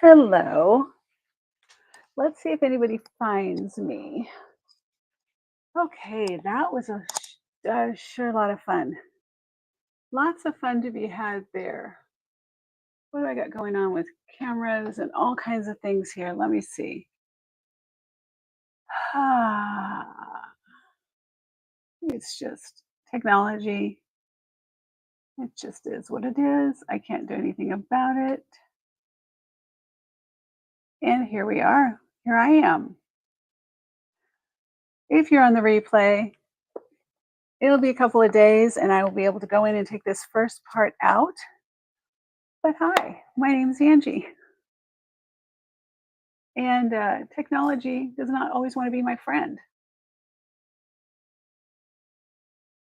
Hello. Let's see if anybody finds me. Okay, that was a sure lot of fun. Lots of fun to be had there. What do I got going on with cameras and all kinds of things here? Let me see. Ah, it's just technology. It just is what it is. I can't do anything about it. And here we are. Here I am. If you're on the replay, it'll be a couple of days and I will be able to go in and take this first part out. But hi, my name is Angie. And technology does not always want to be my friend.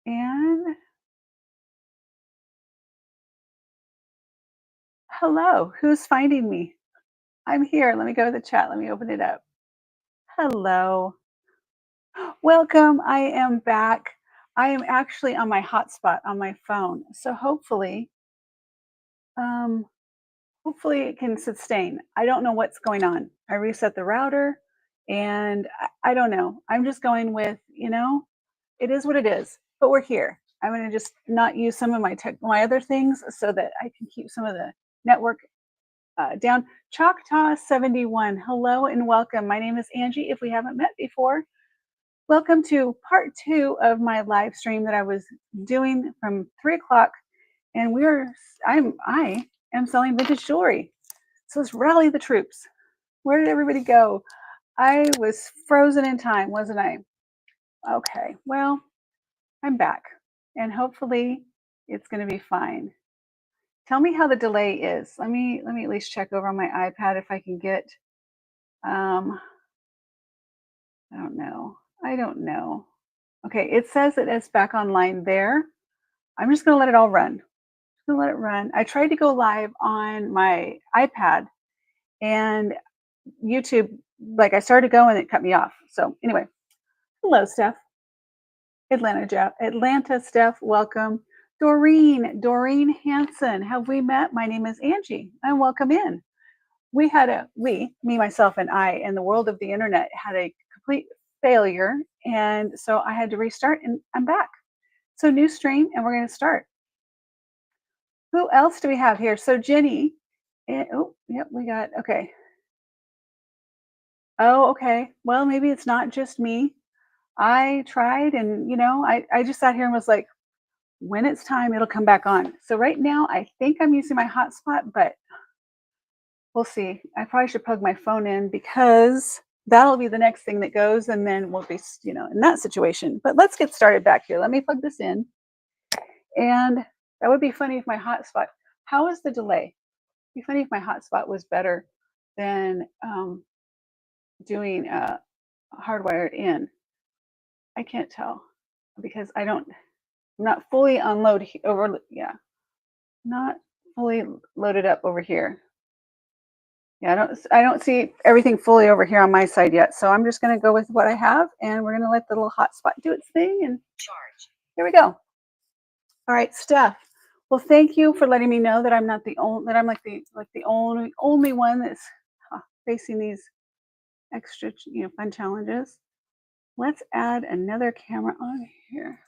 And hello, who's finding me? I'm here. Let me go to the chat. Let me open it up. Hello. Welcome. I am back. I am actually on my hotspot on my phone. So um, hopefully it can sustain. I don't know what's going on. I reset the router and I don't know. I'm just going with, it is what it is, but we're here. I'm going to just not use some of my other things so that I can keep some of the network down. Choctaw 71, hello and welcome. My name is Angie. If we haven't met before, welcome to part 2 of my live stream that I was doing from 3 o'clock, and I am selling vintage jewelry. So let's rally the troops. Where did everybody go? I was frozen in time, wasn't I? Okay, well, I'm back, and hopefully it's going to be fine. Tell me how the delay is. Let me at least check over on my iPad if I can get. I don't know. I don't know. Okay, it says that it's back online there. I'm just going to let it all run. Just going to let it run. I tried to go live on my iPad, and YouTube, like I started going, it cut me off. So anyway, hello, Steph. Atlanta, Steph, welcome. Doreen Hanson, have we met? My name is Angie, and welcome in. Me, myself, and I, in the world of the internet, had a complete failure, and so I had to restart, and I'm back. So new stream, and we're going to start. Who else do we have here? So Jenny, yep, we got, okay. Oh, okay. Well, maybe it's not just me. I tried, and I just sat here and was like, when it's time, it'll come back on. So right now, I think I'm using my hotspot, but we'll see. I probably should plug my phone in because that'll be the next thing that goes, and then we'll be, in that situation. But let's get started back here. Let me plug this in. And that would be funny if my hotspot, how is the delay? It'd be funny if my hotspot was better than doing hardwired in. I can't tell because I'm not fully not fully loaded up over here. Yeah, I don't see everything fully over here on my side yet. So I'm just going to go with what I have, and we're going to let the little hotspot do its thing, and charge. Here we go. All right, Steph. Well, thank you for letting me know that I'm not the only, that I'm like the only one that's facing these extra, fun challenges. Let's add another camera on here.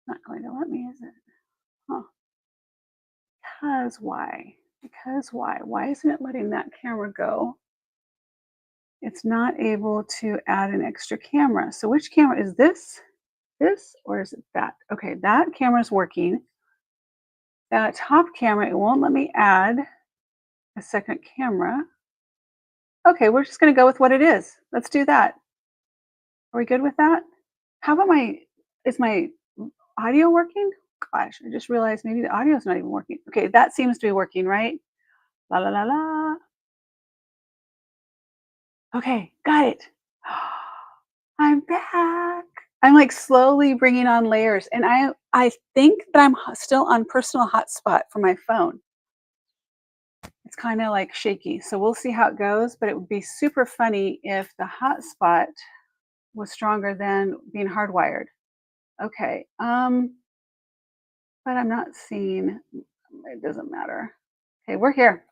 Not going to let me, is it? Huh. Because why? Because why? Why isn't it letting that camera go? It's not able to add an extra camera. So which camera is this? This or is it that? Okay, that camera is working. That top camera, it won't let me add a second camera. Okay, we're just going to go with what it is. Let's do that. Are we good with that? How about is my audio working? Gosh, I just realized maybe the audio is not even working. Okay, that seems to be working, right? La la la la. Okay, got it. I'm back. I'm like slowly bringing on layers, and I think that I'm still on personal hotspot for my phone. It's kind of like shaky, so we'll see how it goes, but it would be super funny if the hotspot was stronger than being hardwired. Okay, but I'm not seeing, it doesn't matter. Okay, we're here.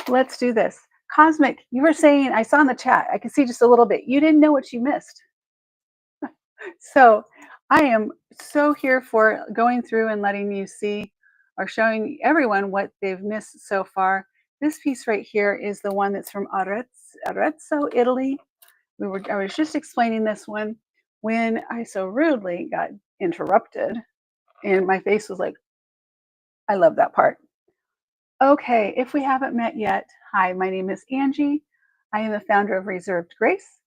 Let's do this. Cosmic, you were saying, I saw in the chat, I could see just a little bit. You didn't know what you missed. So I am so here for going through and letting you see or showing everyone what they've missed so far. This piece right here is the one that's from Arezzo, Italy. I was just explaining this one when I so rudely got interrupted, and my face was like, I love that part. Okay, if we haven't met yet, hi, my name is Angie. I am the founder of Reserved Grace,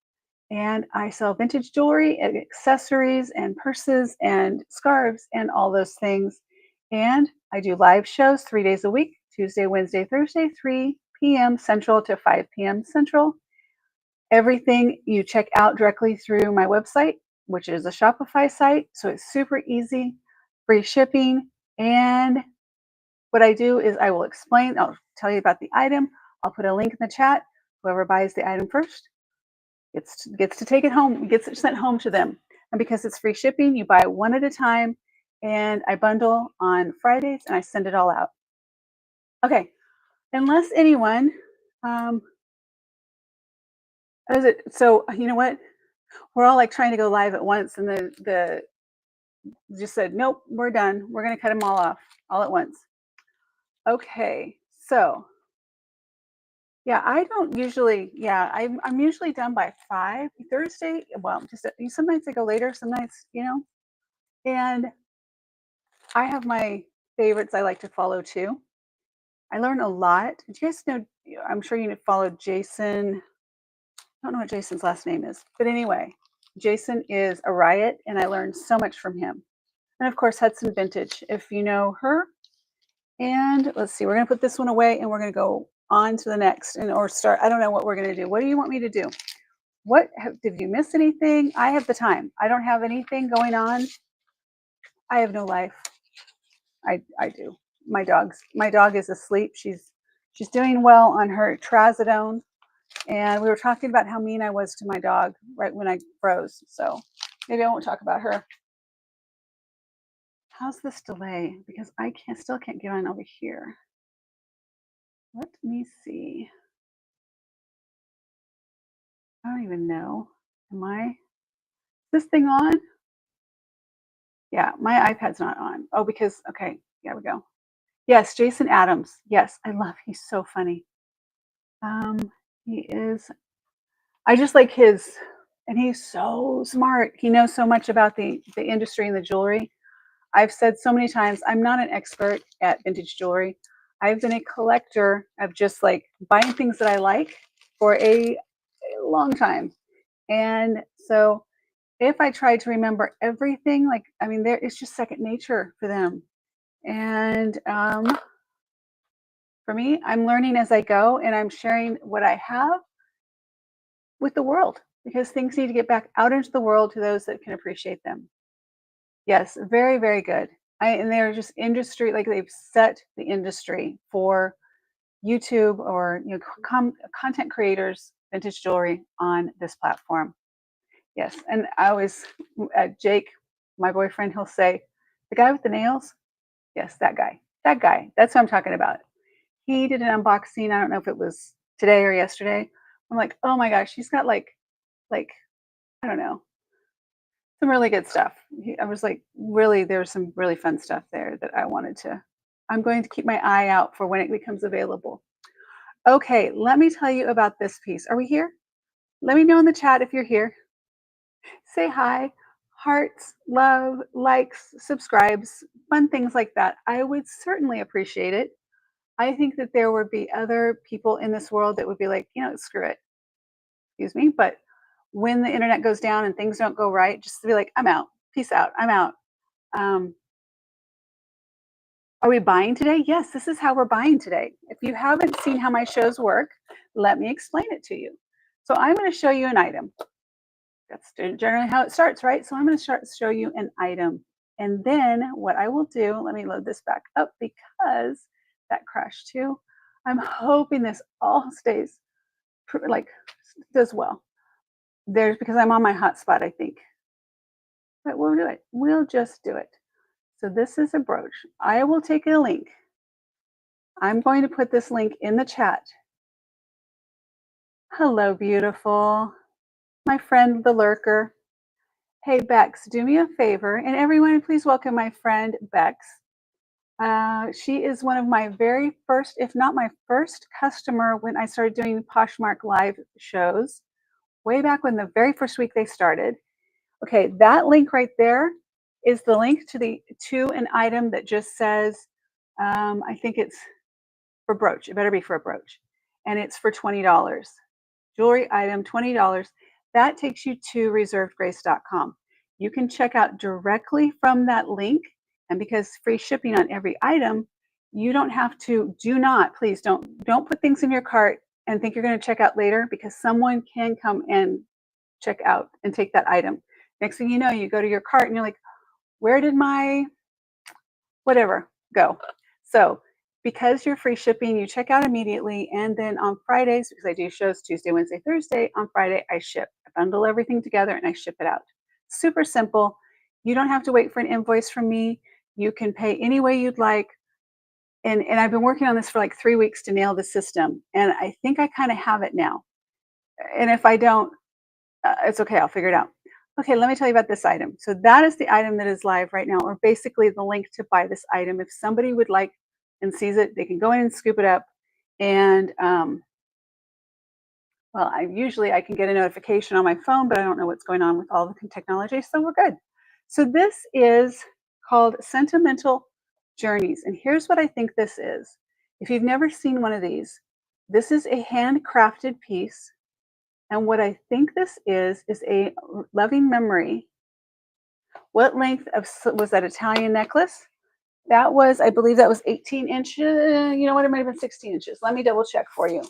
and I sell vintage jewelry and accessories and purses and scarves and all those things. And I do live shows 3 days a week, Tuesday, Wednesday, Thursday, 3 p.m. Central to 5 p.m. Central. Everything you check out directly through my website, which is a Shopify site. So it's super easy, free shipping. And what I do is I will explain, I'll tell you about the item. I'll put a link in the chat. Whoever buys the item first gets to take it home, gets it sent home to them. And because it's free shipping, you buy one at a time. And I bundle on Fridays and I send it all out. Okay, unless anyone, so you know what? We're all like trying to go live at once, and the just said, nope, we're done. We're gonna cut them all off all at once. Okay, so yeah, I don't usually. Yeah, I'm usually done by 5 Thursday. Well, just sometimes I go later. Sometimes and I have my favorites I like to follow too. I learn a lot. Do you guys know? I'm sure you follow Jason. I don't know what Jason's last name is, but anyway, Jason is a riot, and I learned so much from him. And of course, Hudson Vintage, if you know her. And let's see, we're going to put this one away and we're going to go on to the next and or start. I don't know what we're going to do. What do you want me to do? Did you miss anything? I have the time. I don't have anything going on. I have no life. I do. My dog is asleep. She's doing well on her trazodone. And we were talking about how mean I was to my dog right when I froze. So maybe I won't talk about her. How's this delay? Because I still can't get on over here. Let me see. I don't even know. Is this thing on? Yeah, my iPad's not on. Oh, because, okay, there we go. Yes, Jason Adams. Yes, he's so funny. He is, I just like and he's so smart. He knows so much about the industry and the jewelry. I've said so many times, I'm not an expert at vintage jewelry. I've been a collector of just like buying things that I like for a long time. And so if I tried to remember everything, like, I mean, it's just second nature for them. And for me, I'm learning as I go and I'm sharing what I have with the world because things need to get back out into the world to those that can appreciate them. Yes, very, very good. And they're just industry, like they've set the industry for YouTube or content creators, vintage jewelry on this platform. Yes, and I always Jake, my boyfriend, he'll say, "The guy with the nails." Yes, that guy. That guy. That's what I'm talking about. He did an unboxing. I don't know if it was today or yesterday. I'm like, oh my gosh, he's got like I don't know, some really good stuff. I was like, really, there's some really fun stuff there that I wanted to. I'm going to keep my eye out for when it becomes available. Okay, let me tell you about this piece. Are we here? Let me know in the chat if you're here. Say hi, hearts, love, likes, subscribes, fun things like that. I would certainly appreciate it. I think that there would be other people in this world that would be like, screw it, excuse me. But when the internet goes down and things don't go right, just to be like, I'm out, peace out, I'm out. Um, are we buying today? Yes, this is how we're buying today. If you haven't seen how my shows work, let me explain it to you. So I'm going to show you an item. That's generally how it starts, right? So I'm going to show you an item. And then what I will do, let me load this back up because that crashed too. I'm hoping this all stays, does well. Because I'm on my hotspot, I think. But we'll do it. We'll just do it. So this is a brooch. I will take a link I'm going to put this link in the chat. Hello, beautiful. My friend, the lurker. Hey, Bex, do me a favor. And everyone, please welcome my friend, Bex. She is one of my very first, if not my first customer when I started doing Poshmark live shows, way back when the very first week they started. Okay, that link right there is the link to an item that just says, I think it's for brooch. It better be for a brooch, and it's for $20. Jewelry item, $20. That takes you to reservedgrace.com. You can check out directly from that link, and because free shipping on every item, you don't have to. Do not, please don't put things in your cart and think you're going to check out later, because someone can come and check out and take that item. Next thing you know, you go to your cart and you're like, where did my whatever go? So because you're free shipping, you check out immediately. And then on Fridays, because I do shows Tuesday, Wednesday, Thursday, on Friday, I ship. I bundle everything together and I ship it out. Super simple. You don't have to wait for an invoice from me. You can pay any way you'd like. And I've been working on this for like 3 weeks to nail the system. And I think I kind of have it now. And if I don't, it's okay. I'll figure it out. Okay, let me tell you about this item. So that is the item that is live right now, or basically the link to buy this item. If somebody would like and sees it, they can go in and scoop it up. And well, I can get a notification on my phone, but I don't know what's going on with all the technology, so we're good. So this is called Sentimental Journeys, and here's what I think this is. If you've never seen one of these, this is a handcrafted piece, and what I think this is a loving memory. What length was that Italian necklace? That was, I believe that was 18 inches. You know what? It might have been 16 inches. Let me double check for you.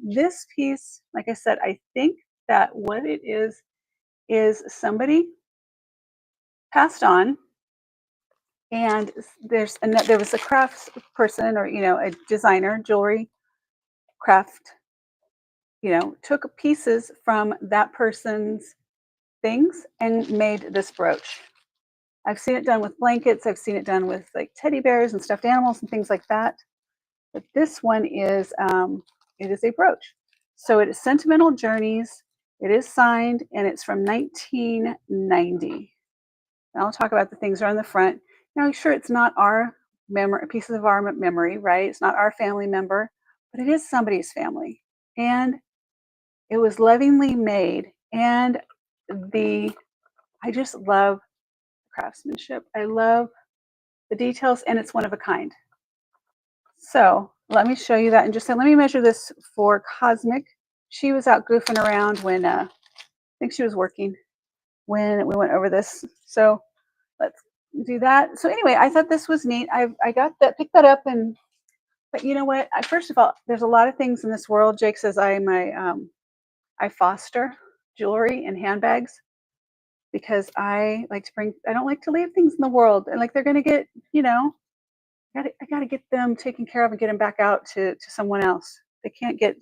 This piece, like I said, I think that what it is somebody passed on, and there was a crafts person, or a designer, jewelry craft, took pieces from that person's things and made this brooch. I've seen it done with blankets. I've seen it done with like teddy bears and stuffed animals and things like that. But this one it is a brooch. So it is Sentimental Journeys. It is signed and it's from 1990. And I'll talk about the things that are on the front. Now, sure, it's not our memory, pieces of our memory, right? It's not our family member, but it is somebody's family. And it was lovingly made. And I just love craftsmanship. I love the details, and it's one of a kind. So let me show you that and just say, let me measure this for Cosmic. She was out goofing around when I think she was working when we went over this. So let's do that. So anyway, I thought this was neat. I got that, picked that up, but you know what? First of all, there's a lot of things in this world. Jake says I foster jewelry and handbags because I don't like to leave things in the world, and like they're gonna get, I gotta get them taken care of and get them back out to someone else. They can't get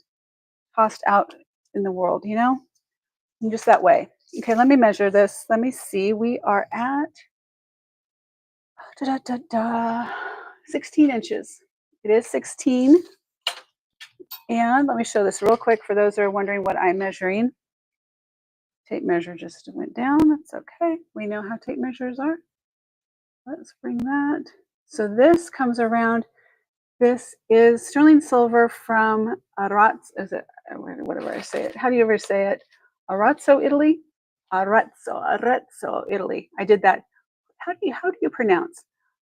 tossed out in the world, I'm just that way. Okay, let me measure this. Let me see. We are at 16 inches. It is 16. And let me show this real quick for those that are wondering what I'm measuring. Tape measure just went down. That's okay. We know how tape measures are. Let's bring that. So this comes around. This is sterling silver from Arazzo. Is it whatever I say it? How do you ever say it? Arazzo, Italy. Arezzo, Italy. I did that. How do you pronounce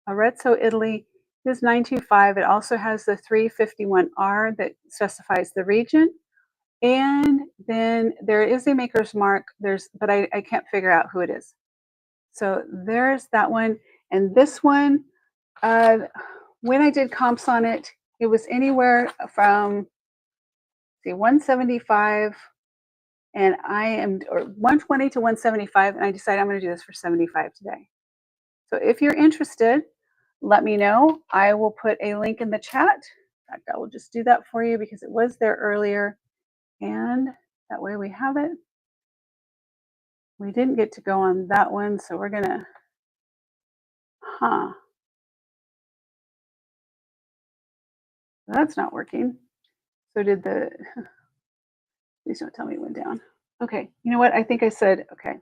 Arezzo, Italy? This is 925. It also has the 351R that specifies the region, and then there is a maker's mark. But I can't figure out who it is. So there's that one, and this one. When I did comps on it, it was anywhere from 175 or 120 to 175, and I decided I'm going to do this for 75 today. So if you're interested, let me know. I will put a link in the chat. In fact, I will just do that for you because it was there earlier, and that way we have it. We didn't get to go on that one, so we're gonna, That's not working. So did the, please don't tell me it went down. Okay, you know what? I think I said, okay,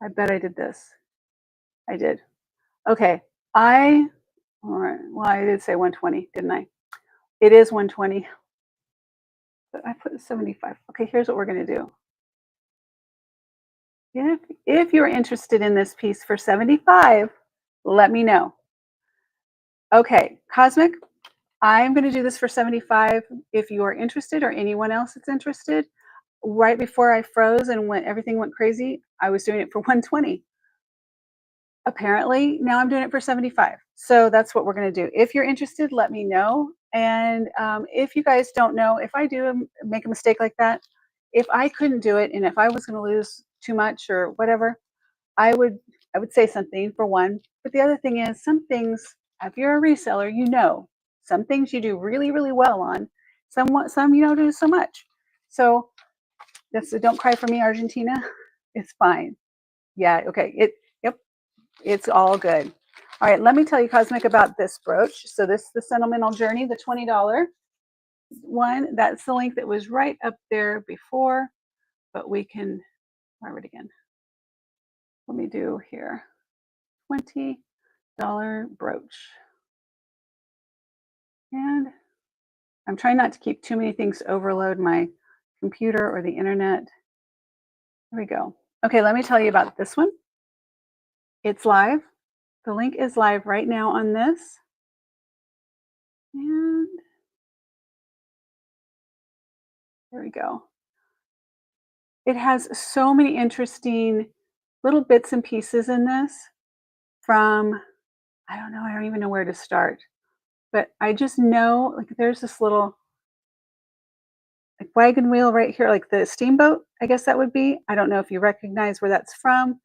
I bet I did this. I did. Okay, all right, well, I did say 120, didn't I? It is 120, but I put 75. Okay, here's what we're gonna do. If you're interested in this piece for 75, let me know. Okay, Cosmic, I'm gonna do this for 75 if you are interested or anyone else that's interested. Right before I froze and when everything went crazy, I was doing it for 120. Apparently, now I'm doing it for 75. So that's what we're gonna do. If you're interested, let me know. And if you guys don't know, if I do make a mistake like that, if I couldn't do it and if I was gonna lose too much or whatever, I would I would say something for one. But the other thing is some things, if you're a reseller, you know, some things you do really, really well on, some you don't do so much. So that's don't cry for me, Argentina. It's fine. Yeah, okay. Yep, it's all good. All right, let me tell you, Cosmic, about this brooch. So this is the Sentimental Journey, the $20 one. That's the link that was right up there before, but we can fire it again. Let me do here, $20 brooch. And I'm trying not to keep too many things to overload my computer or the internet. Here we go. Okay, let me tell you about this one. It's live. The link is live right now on this. And there we go. It has so many interesting little bits and pieces in this from, I don't know, I don't even know where to start. But I just know, like, there's this little like wagon wheel right here, like the steamboat, I guess that would be. I don't know if you recognize where that's from,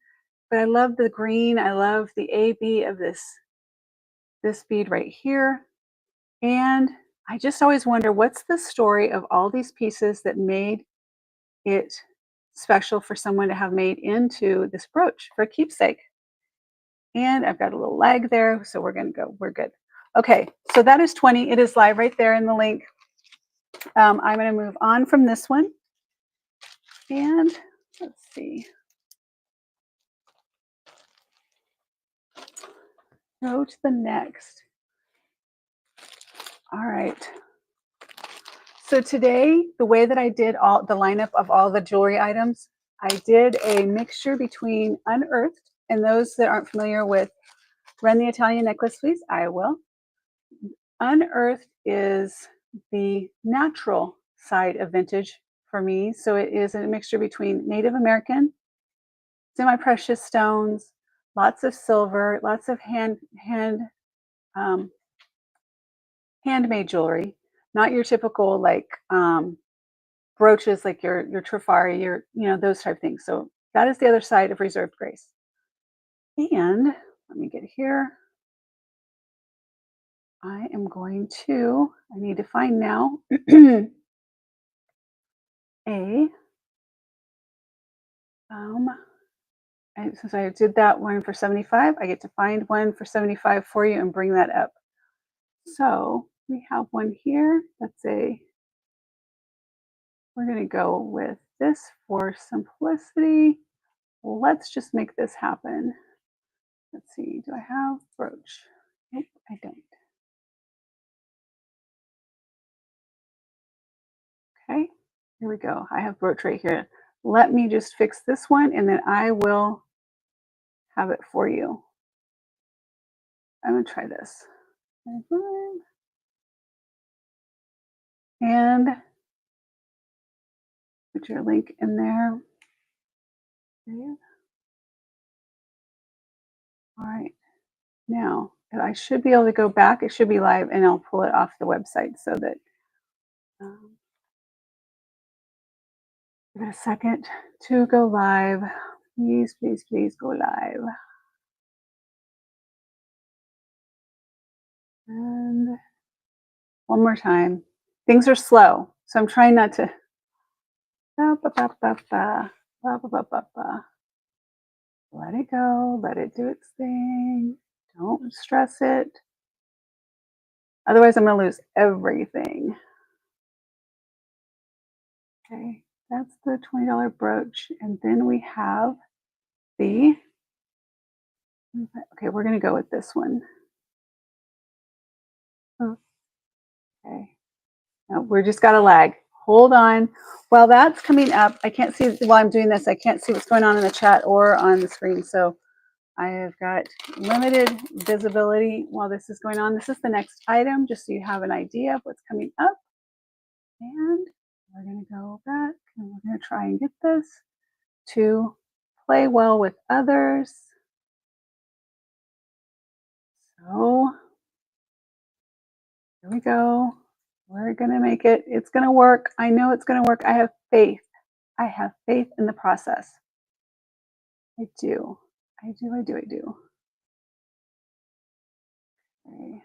but I love the green. I love the AB of this bead right here. And I just always wonder what's the story of all these pieces that made it special for someone to have made into this brooch for a keepsake. And I've got a little lag there, so we're gonna go, we're good. Okay, so that is 20. It is live right there in the link. I'm gonna move on from this one. And let's see. Go to the next. All right. So today, the way that I did all the lineup of all the jewelry items, I did a mixture between unearthed, and those that aren't familiar with Run the Italian Necklace, please, I will. Unearthed is the natural side of vintage for me. So it is a mixture between Native American, semi-precious stones, lots of silver, lots of um, handmade jewelry, not your typical like brooches like your Trifari, your those type of things. So that is the other side of reserved grace. And let me get here. I am going to. I need to find now a. And since I did that one for 75, I get to find one for 75 for you and bring that up. So we have one here. We're going to go with this for simplicity. Let's just make this happen. Let's see, do I have brooch? Nope, I don't. Okay, here we go. I have brooch right here. Let me just fix this one and then I will have it for you. I'm gonna try this. And put your link in there. All right, now I should be able to go back. It should be live and I'll pull it off the website so that, give it a second to go live. Please, please, please go live. And one more time. Things are slow, so I'm trying not to. Let it go. Let it do its thing. Don't stress it. Otherwise, I'm going to lose everything. Okay, that's the $20 brooch. And then we have the, okay, we're going to go with this one. Okay. No, we're just got a lag. Hold on. While that's coming up, I can't see while I'm doing this, I can't see what's going on in the chat or on the screen. So I have got limited visibility while this is going on. This is the next item, just so you have an idea of what's coming up. And we're going to go back and we're going to try and get this to play well with others. So here we go. We're going to make it. It's going to work. I know it's going to work. I have faith. I have faith in the process. I do. I do. I do. I do. Okay.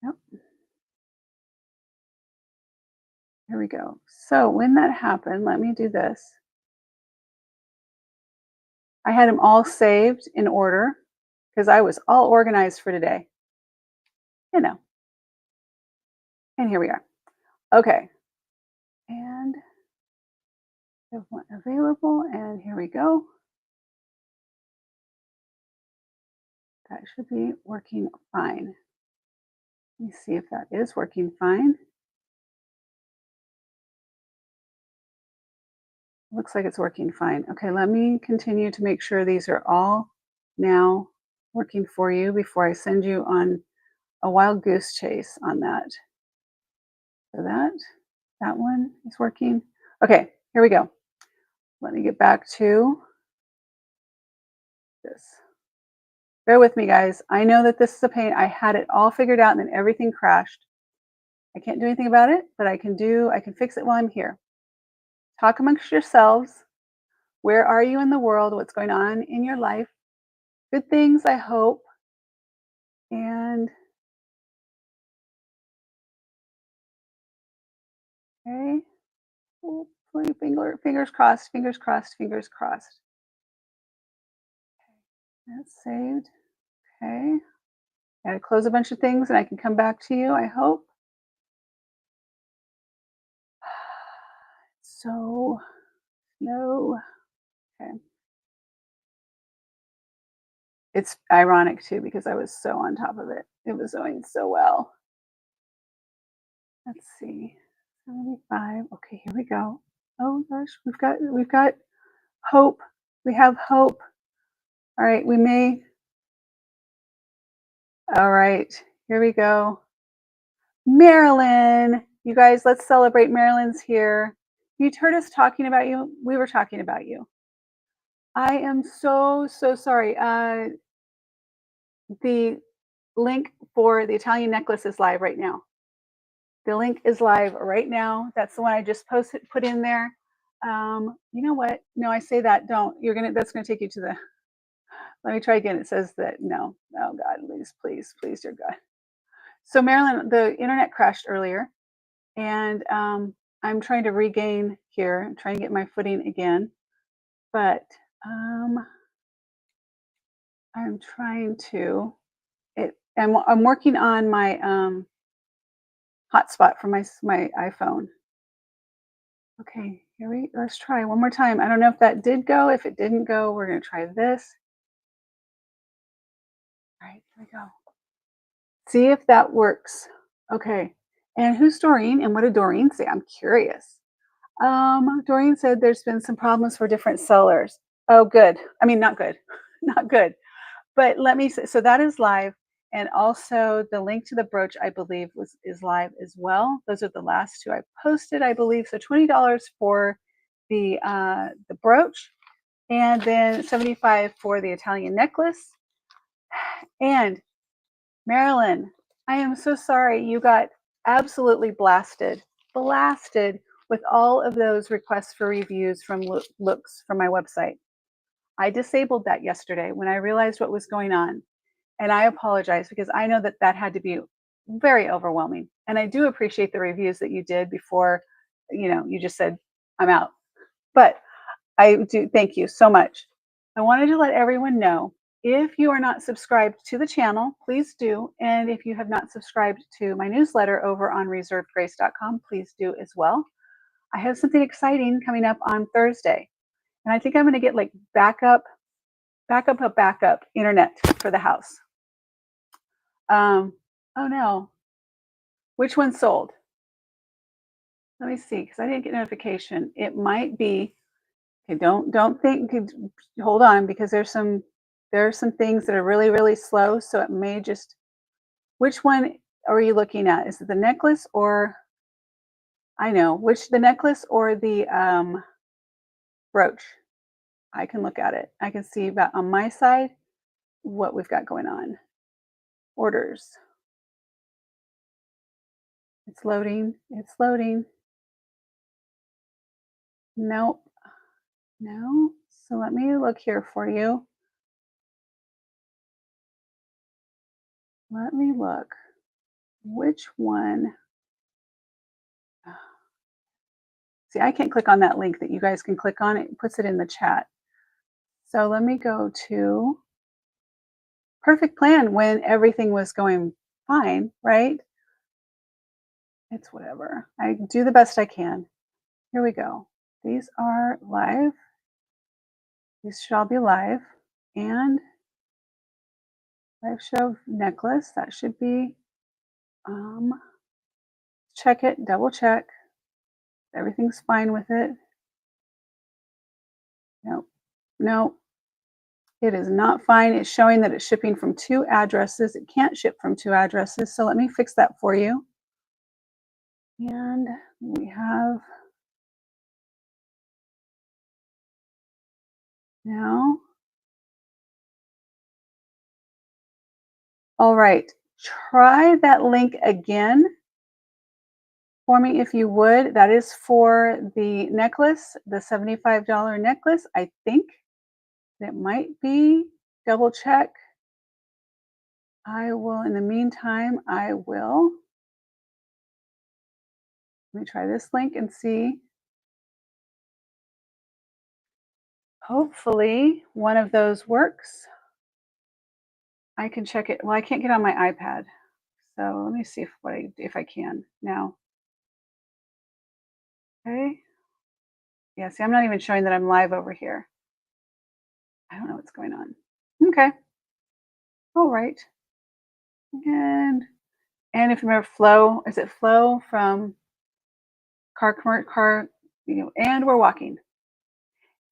Yep. Here we go. So when that happened, let me do this. I had them all saved in order because I was all organized for today. You know. And here we are. Okay. And have one available. And here we go. That should be working fine. Let me see if that is working fine. Looks like it's working fine. Okay, let me continue to make sure these are all now working for you before I send you on a wild goose chase on that. So that one is working. Okay, here we go. Let me get back to this. Bear with me, guys. I know that this is a pain. I had it all figured out and then everything crashed. I can't do anything about it, but I can fix it while I'm here. Talk amongst yourselves. Where are you in the world? What's going on in your life? Good things, I hope. And okay. Hopefully, fingers crossed, fingers crossed, fingers crossed. Okay. That's saved. Okay. Gotta close a bunch of things and I can come back to you, I hope. So no. Okay. It's ironic too because I was so on top of it. It was going so well. Let's see. 75. Okay, here we go. Oh gosh, we've got hope. We have hope. All right, we may. All right, here we go. Marilyn, you guys, let's celebrate. Marilyn's here. You heard us talking about you. We were talking about you. I am so sorry. The link for the Italian necklace is live right now. The link is live right now. That's the one I just put in there. You know what? No, I say that. Don't. That's gonna take you to the. Let me try again. It says that no. Oh God, please, dear God. So Marilyn, the internet crashed earlier, and I'm trying to regain here. I'm trying to get my footing again, but I'm trying to. I'm working on my hotspot for my iPhone. Okay, let's try one more time. I don't know if that did go. If it didn't go, we're gonna try this. All right, here we go. See if that works. Okay, and who's Doreen and what did Doreen say? I'm curious. Doreen said there's been some problems for different sellers. Oh, good. I mean, not good, not good. But let me say, so that is live. And also the link to the brooch, I believe is live as well. Those are the last two I posted, I believe. So $20 for the brooch and then $75 for the Italian necklace. And Marilyn, I am so sorry you got absolutely blasted with all of those requests for reviews from looks from my website. I disabled that yesterday when I realized what was going on. And I apologize because I know that had to be very overwhelming. And I do appreciate the reviews that you did before, you just said, I'm out. But I do thank you so much. I wanted to let everyone know If you are not subscribed to the channel, please do. And if you have not subscribed to my newsletter over on reservedgrace.com, please do as well. I have something exciting coming up on Thursday. And I think I'm going to get like backup internet for the house. Oh no. Which one sold? Let me see, because I didn't get notification. It might be, okay, don't think, hold on, because there are some things that are really, really slow. So it may just, which one are you looking at? Is it the necklace or, I know, the necklace or the brooch? I can look at it. I can see about on my side what we've got going on. Orders. It's loading. It's loading. Nope. No. So let me look here for you. Let me look. Which one? See, I can't click on that link that you guys can click on. It puts it in the chat. So let me go to perfect plan when everything was going fine, right? It's whatever. I do the best I can. Here we go. These are live. These should all be live. And live show necklace. That should be, check it, double check. Everything's fine with it. Nope. Nope. It is not fine. It's showing that it's shipping from 2 addresses. It can't ship from 2 addresses. So let me fix that for you. And we have now. All right. Try that link again for me if you would. That is for the necklace, the $75 necklace. I think it might be. Double check. I will, in the meantime, let me try this link and see. Hopefully one of those works. I can check it. Well, I can't get on my iPad. So let me see if I can now. Okay. Yeah, see, I'm not even showing that I'm live over here. I don't know what's going on. Okay. All right. And if you remember Flo, is it Flo from car, and we're walking.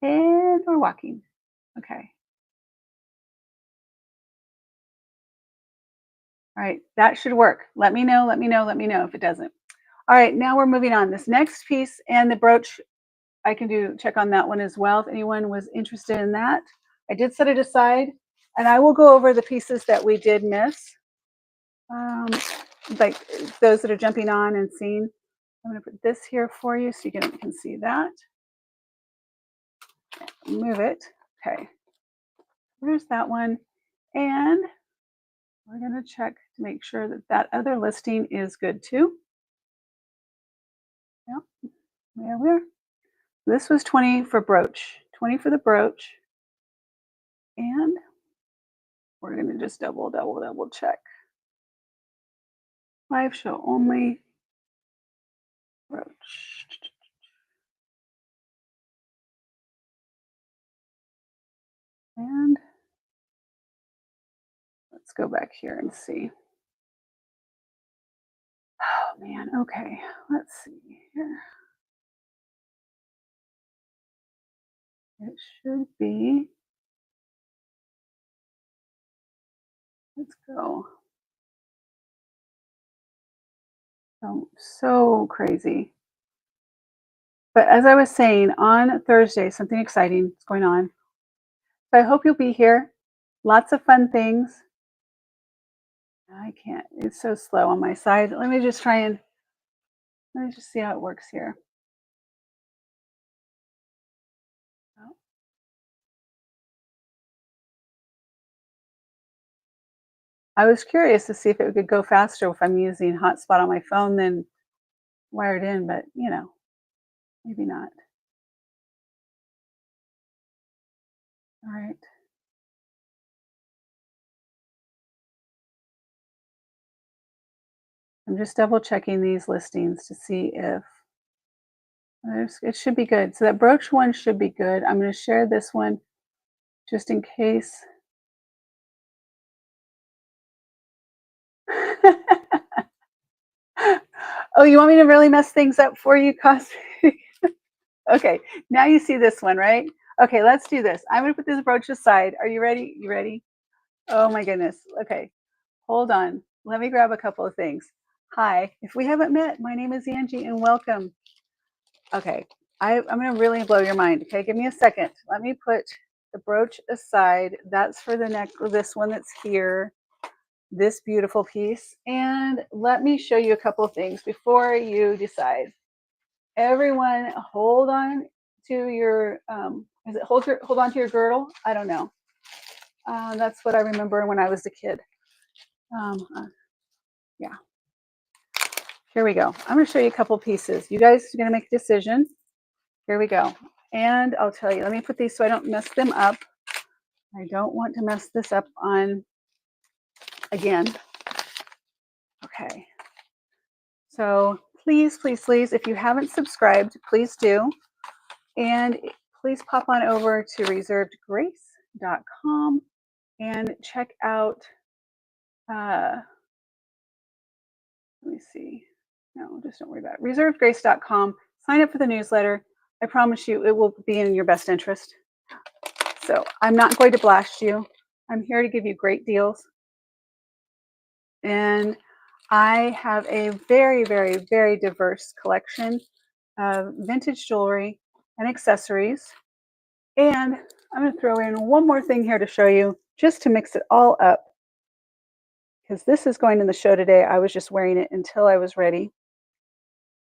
And we're walking. Okay. All right, that should work. Let me know if it doesn't. All right, now we're moving on. This next piece and the brooch, I can check on that one as well if anyone was interested in that. I did set it aside, and I will go over the pieces that we did miss, like those that are jumping on and seeing. I'm going to put this here for you so you can see that. Move it. Okay. There's that one. And we're going to check to make sure that that other listing is good too. Yep. There we are. This was 20 for brooch. 20 for the brooch. And we're going to just double check. Live show only. Brooch. And let's go back here and see. Oh man, okay. Let's see here. It should be. Let's go. Oh, so crazy. But as I was saying, on Thursday, something exciting is going on. So I hope you'll be here. Lots of fun things. I can't, it's so slow on my side. Let me just see how it works here. Oh. I was curious to see if it could go faster if I'm using hotspot on my phone than wired in, but maybe not. All right. I'm just double checking these listings to see if it should be good. So that brooch one should be good. I'm going to share this one just in case. Oh, you want me to really mess things up for you, Cosmic? Okay, now you see this one, right? Okay, let's do this. I'm going to put this brooch aside. Are you ready? You ready? Oh my goodness. Okay, hold on. Let me grab a couple of things. Hi, if we haven't met, my name is Angie and welcome. Okay, I'm going to really blow your mind. Okay, give me a second. Let me put the brooch aside. That's for the neck, this one that's here, this beautiful piece. And let me show you a couple of things before you decide. Everyone, hold on to your, is it hold on to your girdle? I don't know. That's what I remember when I was a kid. Yeah. Here we go. I'm going to show you a couple pieces. You guys are going to make a decision. Here we go. And I'll tell you, let me put these so I don't mess them up. I don't want to mess this up on again. Okay. So please, please, please, if you haven't subscribed, please do. And please pop on over to reservedgrace.com and check out, let me see. No, just don't worry about it. Reservedgrace.com. Sign up for the newsletter. I promise you it will be in your best interest. So I'm not going to blast you. I'm here to give you great deals. And I have a very, very, very diverse collection of vintage jewelry and accessories. And I'm going to throw in one more thing here to show you, just to mix it all up. Because this is going in the show today. I was just wearing it until I was ready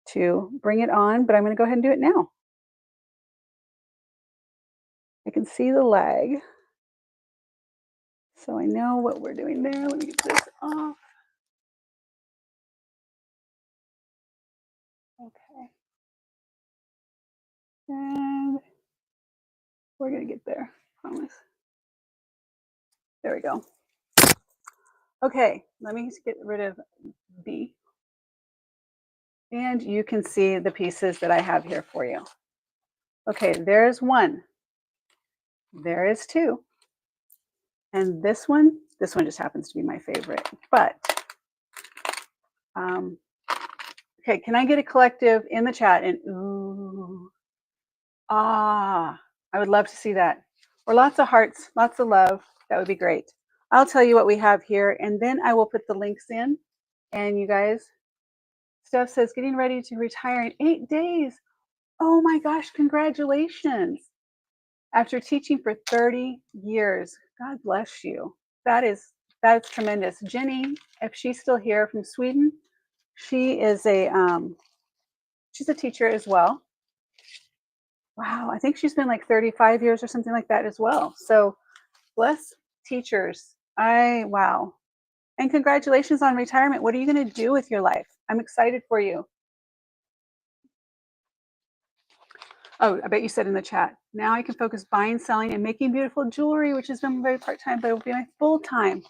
to bring it on, but I'm going to go ahead and do it now. I can see the lag. So I know what we're doing there. Let me get this off. Okay. And we're going to get there, I promise. There we go. Okay, let me just get rid of B. And you can see the pieces that I have here for you. Okay, there's one. There is two. And this one just happens to be my favorite. But, okay, can I get a collective in the chat? And ooh, I would love to see that. Or lots of hearts, lots of love. That would be great. I'll tell you what we have here, and then I will put the links in. And you guys, Steph says, getting ready to retire in 8 days. Oh my gosh, congratulations. After teaching for 30 years, God bless you. That's tremendous. Jenny, if she's still here from Sweden, she is she's a teacher as well. Wow, I think she's been like 35 years or something like that as well. So bless teachers. Wow. And congratulations on retirement. What are you going to do with your life? I'm excited for you. Oh, I bet you said in the chat, now I can focus buying, selling, and making beautiful jewelry, which has been very part-time, but it will be my full-time.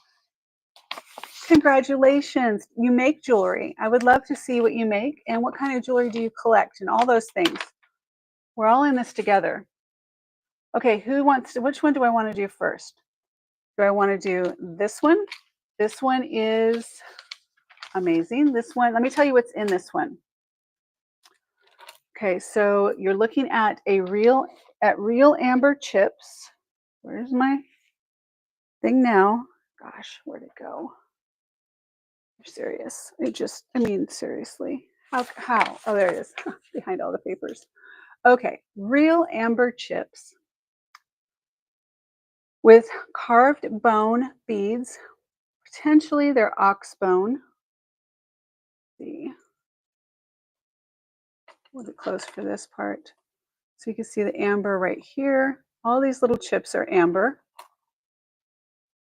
Congratulations. You make jewelry. I would love to see what you make and what kind of jewelry do you collect and all those things. We're all in this together. Okay, which one do I want to do first? Do I want to do this one? This one is amazing. This one, let me tell you what's in this one. Okay, so you're looking at real amber chips. Where's my thing now? Gosh, where'd it go? You're serious. Seriously. How? Oh, there it is, behind all the papers. Okay, real amber chips with carved bone beads. Potentially they're ox bone. Let's see. We'll get close for this part. So you can see the amber right here. All these little chips are amber.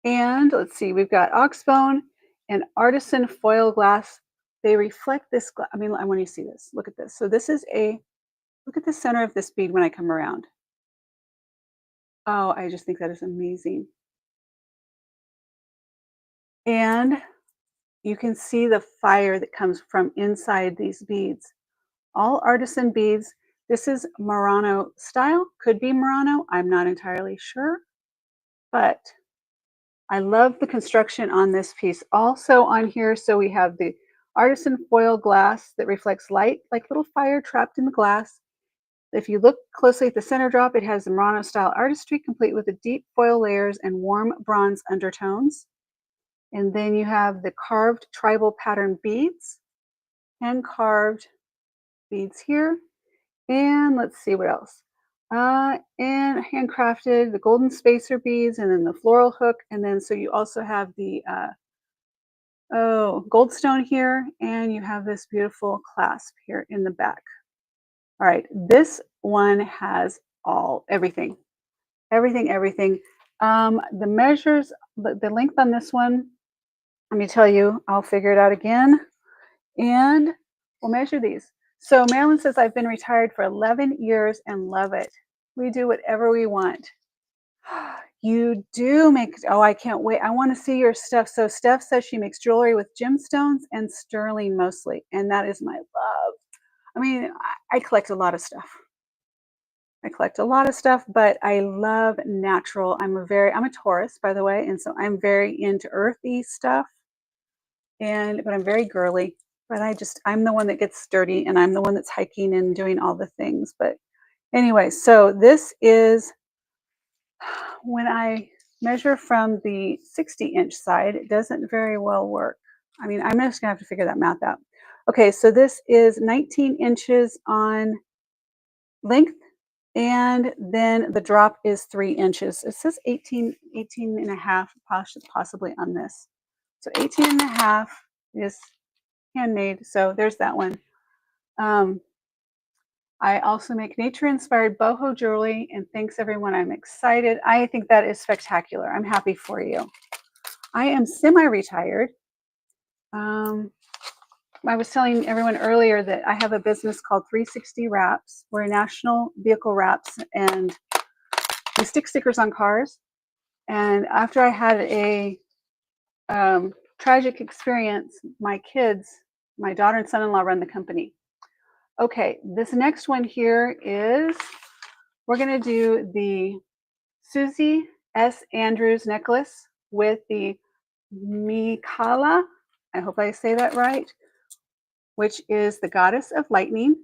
And let's see, we've got oxbone and artisan foil glass. They reflect this. I want you to see this. Look at this. So this is look at the center of this bead when I come around. Oh, I just think that is amazing. And you can see the fire that comes from inside these beads. All artisan beads. This is Murano style, could be Murano, I'm not entirely sure, but I love the construction on this piece. Also on here, so we have the artisan foil glass that reflects light like little fire trapped in the glass. If you look closely at the center drop, it has the Murano style artistry complete with the deep foil layers and warm bronze undertones. And then you have the carved tribal pattern beads, hand carved beads here. And let's see what else. And handcrafted the golden spacer beads and then the floral hook. And then so you also have the goldstone here, and you have this beautiful clasp here in the back. All right, this one has everything, everything. The measures, the length on this one, let me tell you, I'll figure it out again, and we'll measure these. So Marilyn says, I've been retired for 11 years and love it. We do whatever we want. You do make, oh, I can't wait. I want to see your stuff. So Steph says she makes jewelry with gemstones and sterling mostly, and that is my love. I mean, I collect a lot of stuff. I collect a lot of stuff, but I love natural. I'm a Taurus, by the way, and so I'm very into earthy stuff, but I'm very girly. But I'm the one that gets dirty, and I'm the one that's hiking and doing all the things. But anyway, so this is when I measure from the 60-inch side, it doesn't very well work. I mean, I'm just gonna have to figure that math out. Okay, so this is 19 inches on length, and then the drop is 3 inches. It says 18 and a half possibly on this. So 18 and a half is handmade, so there's that one. I also make nature-inspired boho jewelry, and thanks everyone, I'm excited. I think that is spectacular. I'm happy for you. I am semi-retired. I was telling everyone earlier that I have a business called 360 Wraps. We're a national vehicle wraps, and we stick stickers on cars. And after I had a tragic experience, my daughter and son-in-law run the company. Okay, this next one here is, we're gonna do the Susie S. Andrews necklace with the Mikala, I hope I say that right, which is the goddess of lightning.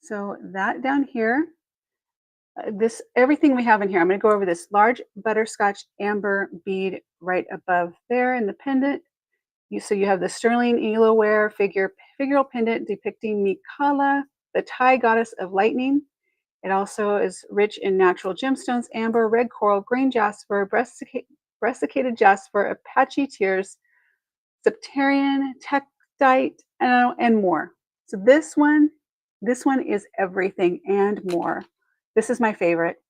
So that down here, everything we have in here, I'm going to go over this large butterscotch amber bead right above there in the pendant. So you have the sterling edelware figural pendant depicting Mikala, the Thai goddess of lightning. It also is rich in natural gemstones, amber, red coral, green jasper, breasticated jasper, Apache tears, septarian, tektite, and more. So this one is everything and more. This is my favorite.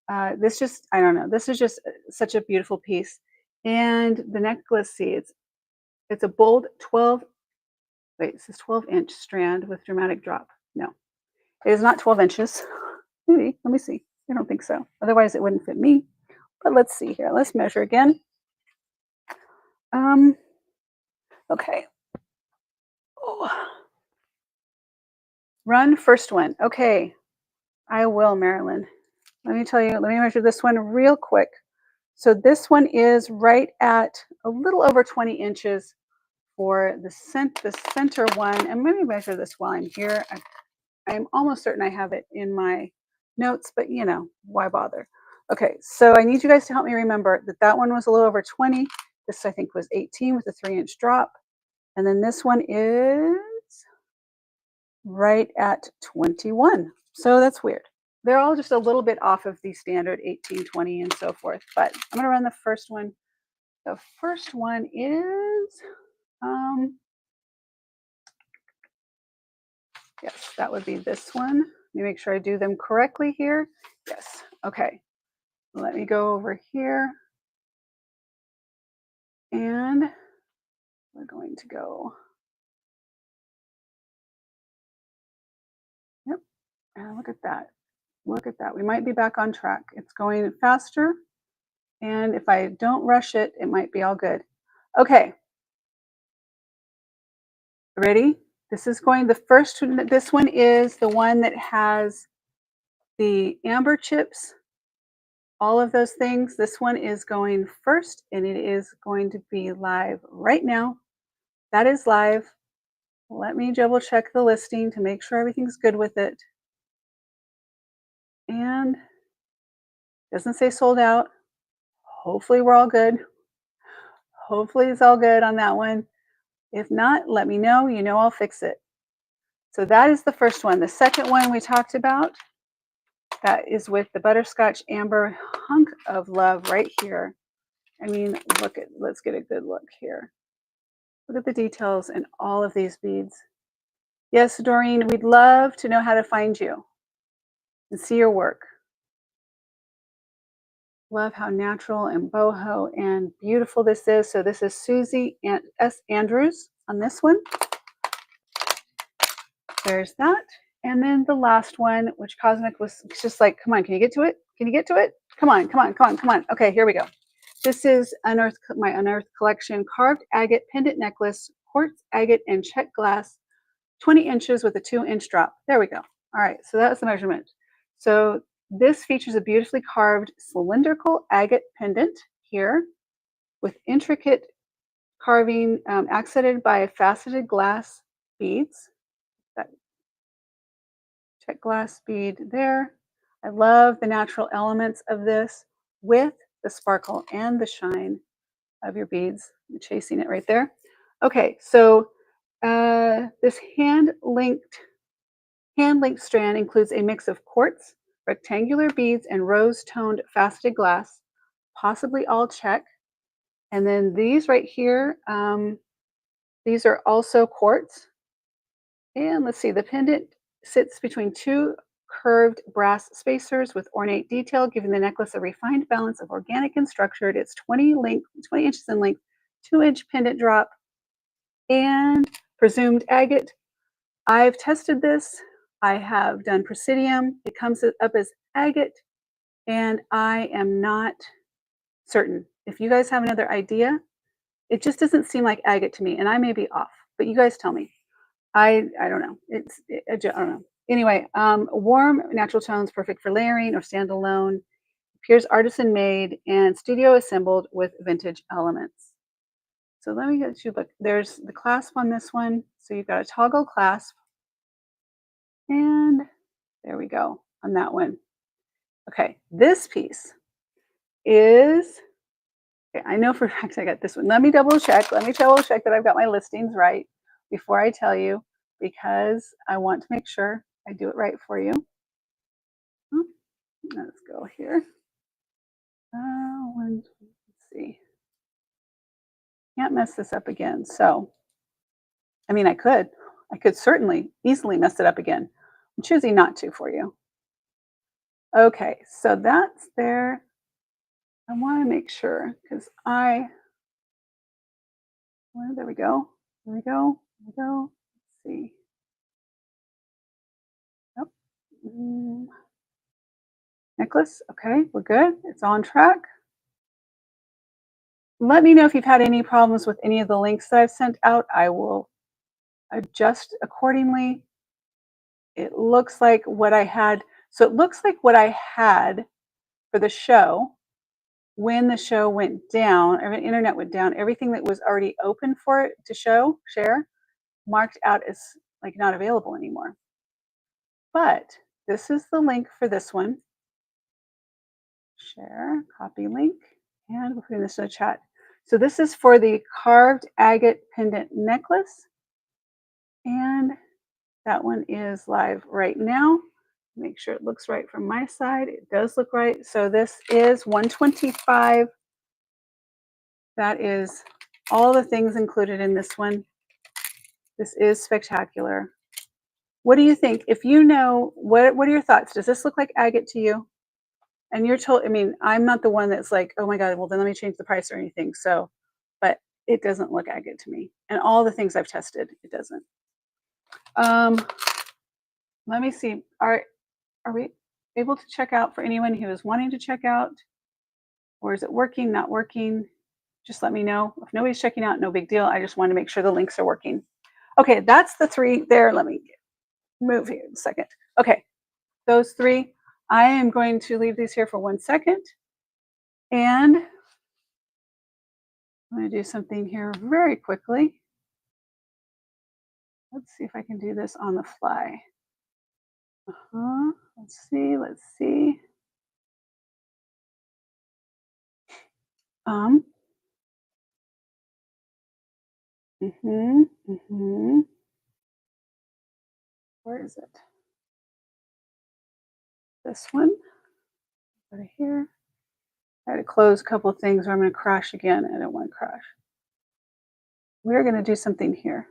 I don't know. This is just such a beautiful piece. And the necklace, see, it's a bold 12 inch strand with dramatic drop. No, it is not 12 inches. Maybe, let me see. I don't think so. Otherwise it wouldn't fit me. But let's see here. Let's measure again. Okay. Oh. Run first one. Okay. I will, Marilyn. Let me measure this one real quick. So this one is right at a little over 20 inches for the center one. And let me measure this while I'm here. I'm almost certain I have it in my notes, but why bother? Okay, so I need you guys to help me remember that one was a little over 20. This I think was 18 with a 3-inch drop. And then this one is right at 21. So that's weird. They're all just a little bit off of the standard 18, 20, and so forth. But I'm going to run the first one. The first one is, yes, that would be this one. Let me make sure I do them correctly here. Yes, okay. Let me go over here. And we're going to go. Yep, and look at that. Look at that. We might be back on track. It's going faster. And if I don't rush it, it might be all good. Okay. Ready? This is going, the first one, this one is the one that has the amber chips, all of those things. This one is going first, and it is going to be live right now. That is live. Let me double check the listing to make sure everything's good with it. And doesn't say sold out. Hopefully we're all good. Hopefully it's all good on that one. If not, let me know. You know I'll fix it. So that is the first one. The second one we talked about, that is with the butterscotch amber hunk of love right here. I mean, look at, let's get a good look here. Look at the details in all of these beads. Yes, Doreen, we'd love to know how to find you and see your work. Love how natural and boho and beautiful this is. So this is Susie S. Andrews on this one. There's that. And then the last one, which Cosmic was just like, come on, can you get to it? Can you get to it? Come on, come on, come on, come on. Okay, here we go. This is my Unearthed Collection carved agate pendant necklace, quartz agate and check glass, 20 inches with a 2-inch drop. There we go. All right, so that's the measurement. So this features a beautifully carved cylindrical agate pendant here with intricate carving accented by faceted glass beads. That check glass bead there. I love the natural elements of this with the sparkle and the shine of your beads. I'm chasing it right there. Okay, so this hand-linked strand includes a mix of quartz, rectangular beads, and rose-toned faceted glass, possibly all check. And then these right here, these are also quartz. And let's see, the pendant sits between two curved brass spacers with ornate detail, giving the necklace a refined balance of organic and structured. It's 20 inches in length, 2-inch pendant drop, and presumed agate. I've tested this. I have done Presidium. It comes up as agate, and I am not certain. If you guys have another idea, it just doesn't seem like agate to me, and I may be off, but you guys tell me. I don't know. I don't know. Anyway, warm natural tones, perfect for layering or standalone. Appears artisan made and studio assembled with vintage elements. So let me get you, but there's the clasp on this one. So you've got a toggle clasp, and there we go on that one. Okay, this piece is, okay, I know for a fact I got this one. Let me double check. Let me double check that I've got my listings right before I tell you, because I want to make sure I do it right for you. Let's go here. Let's see. Can't mess this up again. So, I mean, I could certainly easily mess it up again. I'm choosing not to for you. Okay, so that's there. I want to make sure because well, there we go. There we go. There we go. Let's see. Yep. Necklace. Okay, we're good. It's on track. Let me know if you've had any problems with any of the links that I've sent out. I will adjust accordingly. It looks like what I had. So it looks like what I had for the show, when the show went down, or the internet went down, everything that was already open for it to share, marked out as like not available anymore. But this is the link for this one. Share, copy link, and we're putting this in the chat. So this is for the carved agate pendant necklace. And that one is live right now. Make sure it looks right from my side. It does look right. So this is $125. That is all the things included in this one. This is spectacular. What do you think? If you know, what are your thoughts? Does this look like agate to you? And you're told, I mean, I'm not the one that's like, oh my God, well then let me change the price or anything. So, but it doesn't look agate to me. And all the things I've tested, it doesn't. Let me see. Are we able to check out for anyone who is wanting to check out? Or is it working, not working? Just let me know. If nobody's checking out, no big deal. I just want to make sure the links are working. Okay, that's the 3 there. Let me move here a second. Okay, those 3. I am going to leave these here for 1 second, and I'm gonna do something here very quickly. Let's see if I can do this on the fly. Let's see, let's see. Um, mhm, mhm. Where is it? This one? Go to here. I had to close a couple of things or I'm gonna crash again. I don't wanna crash. We're gonna do something here.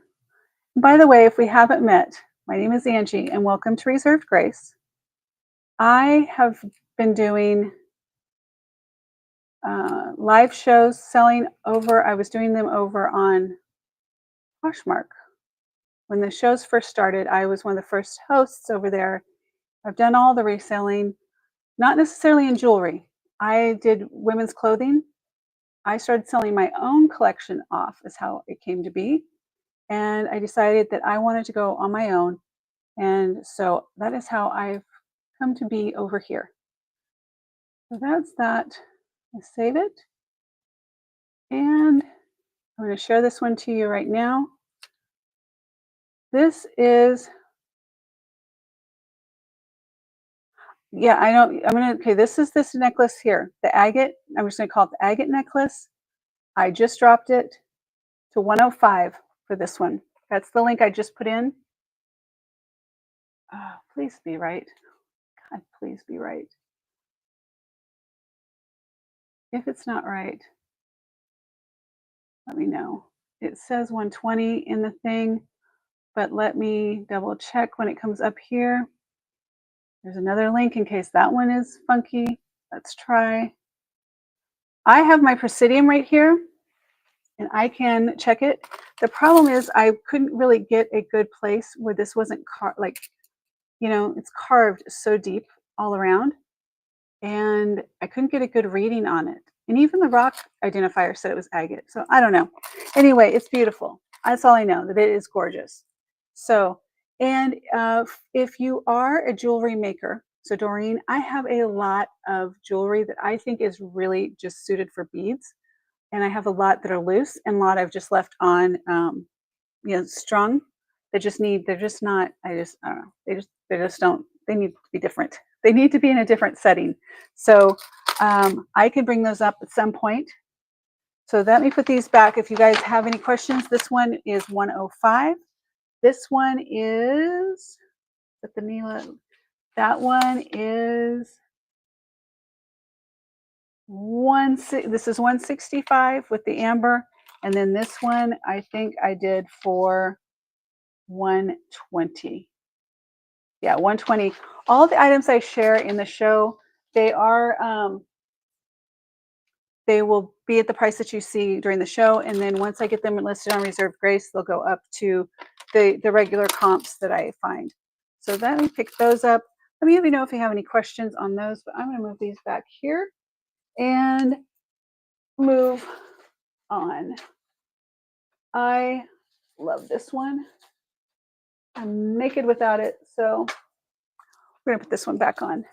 By the way, if we haven't met, my name is Angie and welcome to Reserved Grace. I have been doing live shows selling over, I was doing them over on Poshmark. When the shows first started, I was one of the first hosts over there. I've done all the reselling, not necessarily in jewelry. I did women's clothing. I started selling my own collection off, is how it came to be. And I decided that I wanted to go on my own. And so that is how I've come to be over here. So that's that. I save it. And I'm going to share this one to you right now. This is, yeah, I know. I'm going to, okay, this is this necklace here, the agate. I'm just going to call it the agate necklace. I just dropped it to 105 for this one. That's the link I just put in. Oh, please be right. God, please be right. If it's not right, let me know. It says 120 in the thing, but let me double check when it comes up here. There's another link in case that one is funky. Let's try. I have my Presidium right here, and I can check it. The problem is I couldn't really get a good place where this wasn't like, you know, it's carved so deep all around, and I couldn't get a good reading on it. And even the rock identifier said it was agate. So I don't know. Anyway, it's beautiful. That's all I know, that it is gorgeous. So, and if you are a jewelry maker, so Doreen, I have a lot of jewelry that I think is really just suited for beads. And I have a lot that are loose and a lot I've just left on, you know, strung. They just need, they're just not, I don't know. They just don't, they need to be different. They need to be in a different setting. So I can bring those up at some point. So let me put these back. If you guys have any questions, this one is 105. This one is, with the Mila, that one is this is 165 with the amber. And then this one, I think I did for 120. Yeah, 120. All the items I share in the show, they are, they will be at the price that you see during the show. And then once I get them listed on Reserved Grace, they'll go up to the regular comps that I find. So let me pick those up. Let me let you know if you have any questions on those, but I'm going to move these back here and move on. I love this one. I'm naked without it, so we're going to put this one back on.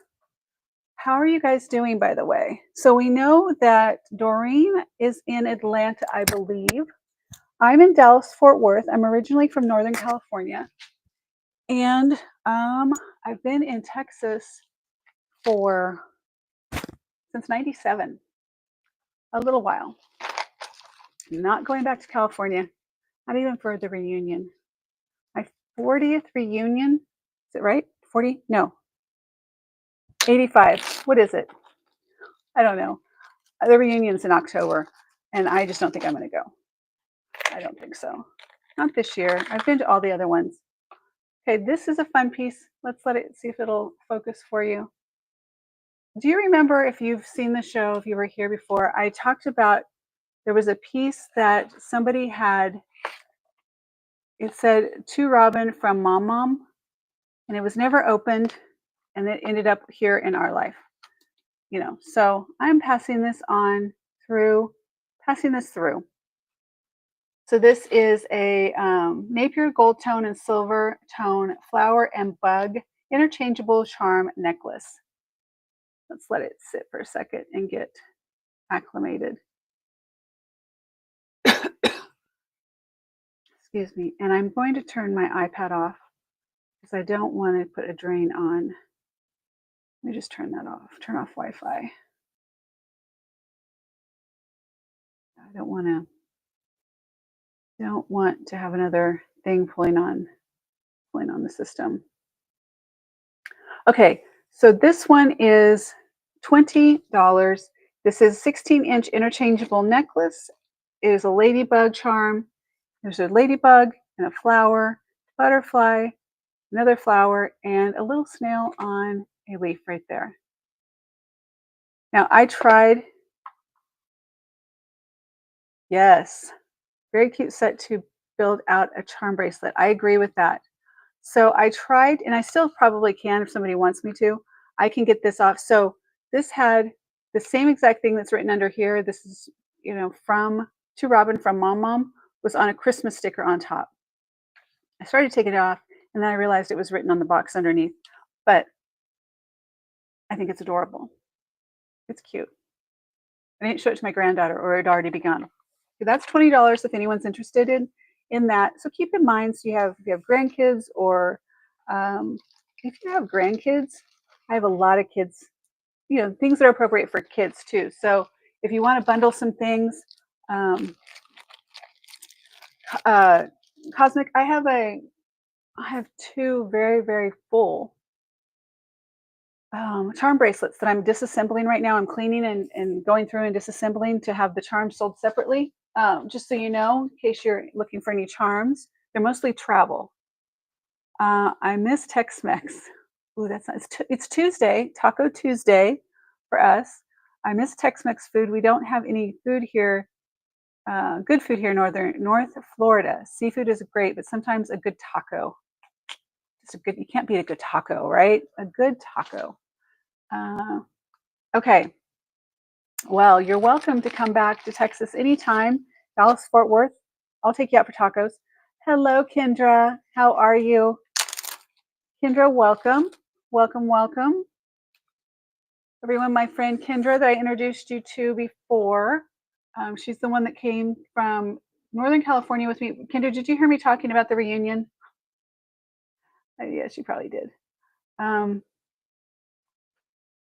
How are you guys doing, by the way? So we know that Doreen is in Atlanta, I believe. I'm in Dallas, Fort Worth. I'm originally from Northern California. And I've been in Texas for since 97, a little while. Not going back to California, not even for the reunion. My 40th reunion, is it right? 40? No, 85. What is it? I don't know. The reunion's in October, and I just don't think I'm going to go. I don't think so. Not this year. I've been to all the other ones. Okay, this is a fun piece. Let's let it see if it'll focus for you. Do you remember, if you've seen the show, if you were here before, I talked about there was a piece that somebody had. It said, "To Robin from Mom Mom," and it was never opened, and it ended up here in our life. You know, so I'm passing this on through, passing this through. So this is a Napier gold tone and silver tone flower and bug interchangeable charm necklace. Let's let it sit for a second and get acclimated. Excuse me. And I'm going to turn my iPad off because I don't want to put a drain on. Let me just turn that off. Turn off Wi-Fi. I don't want to have another thing pulling on the system. Okay, so this one is $20. This is 16-inch interchangeable necklace. It is a ladybug charm. There's a ladybug and a flower, butterfly, another flower, and a little snail on a leaf right there. Now I tried, yes, very cute set to build out a charm bracelet. I agree with that. So I tried, and I still probably can if somebody wants me to. I can get this off. So this had the same exact thing that's written under here. This is, from to Robin from Mom Mom was on a Christmas sticker on top. I started taking it off, and then I realized it was written on the box underneath. But I think it's adorable. It's cute. I didn't show it to my granddaughter, or it had already begun. So that's $20 if anyone's interested in that. So keep in mind, so if you have grandkids, or if you have grandkids, I have a lot of kids, things that are appropriate for kids too. So if you want to bundle some things, Cosmic, I have two very, very full charm bracelets that I'm disassembling right now. I'm cleaning and going through and disassembling to have the charms sold separately. Just so you know, in case you're looking for any charms, they're mostly travel. I miss Tex-Mex. Ooh, it's Tuesday, Taco Tuesday for us. I miss Tex-Mex food. We don't have any food here, good food here in North Florida. Seafood is great, but sometimes a good taco. You can't beat a good taco, right? A good taco. Okay. Well, you're welcome to come back to Texas anytime. Dallas, Fort Worth. I'll take you out for tacos. Hello, Kendra. How are you? Kendra, welcome. Welcome, welcome. Everyone, my friend Kendra that I introduced you to before. She's the one that came from Northern California with me. Kendra, did you hear me talking about the reunion? Yeah, she probably did. I'm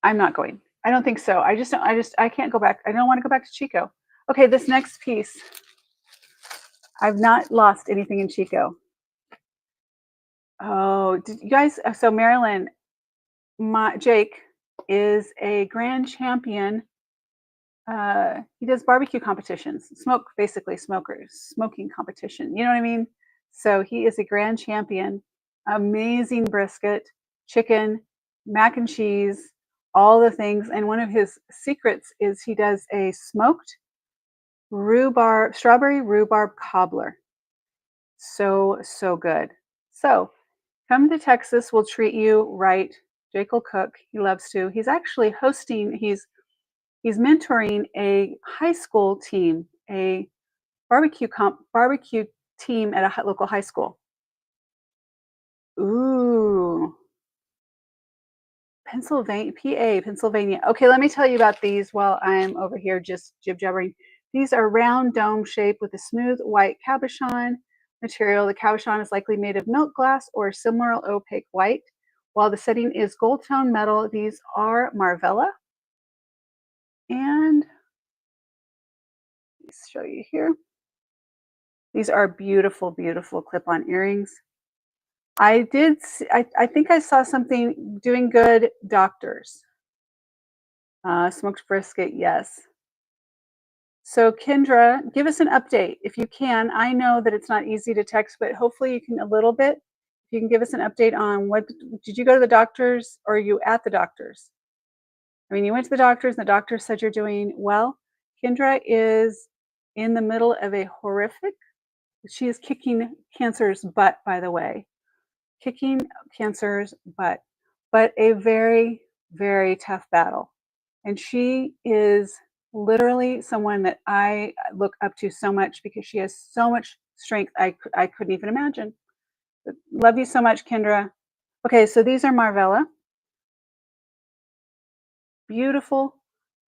not going. I don't think so. I can't go back. I don't want to go back to Chico. Okay, this next piece. I've not lost anything in Chico. Oh, did you guys? So Marilyn, Jake is a grand champion. He does barbecue competitions, smoking competition. You know what I mean? So he is a grand champion. Amazing brisket, chicken, mac and cheese, all the things. And one of his secrets is he does a smoked strawberry rhubarb cobbler. So good. So come to Texas, we'll treat you right. Jake will cook. He loves to. He's actually hosting. He's mentoring a high school team, a barbecue team at a local high school. Ooh, Pennsylvania. Okay, let me tell you about these while I'm over here just jib-jabbering. These are round dome shape with a smooth white cabochon material. The cabochon is likely made of milk glass or similar opaque white, while the setting is gold tone metal. These are Marvella. And let's show you here. These are beautiful, beautiful clip-on earrings. I think I saw something doing good, doctors. Smoked brisket, yes. So Kendra, give us an update if you can. I know that it's not easy to text, but hopefully you can a little bit. If you can give us an update on did you go to the doctors, or are you at the doctors? I mean, you went to the doctors and the doctor said you're doing well. Kendra is in the middle of a horrific, she is kicking cancer's butt, by the way. Kicking cancer's butt, but a very, very tough battle. And she is literally someone that I look up to so much because she has so much strength I couldn't even imagine. But love you so much, Kendra. Okay, so these are Marvella. Beautiful,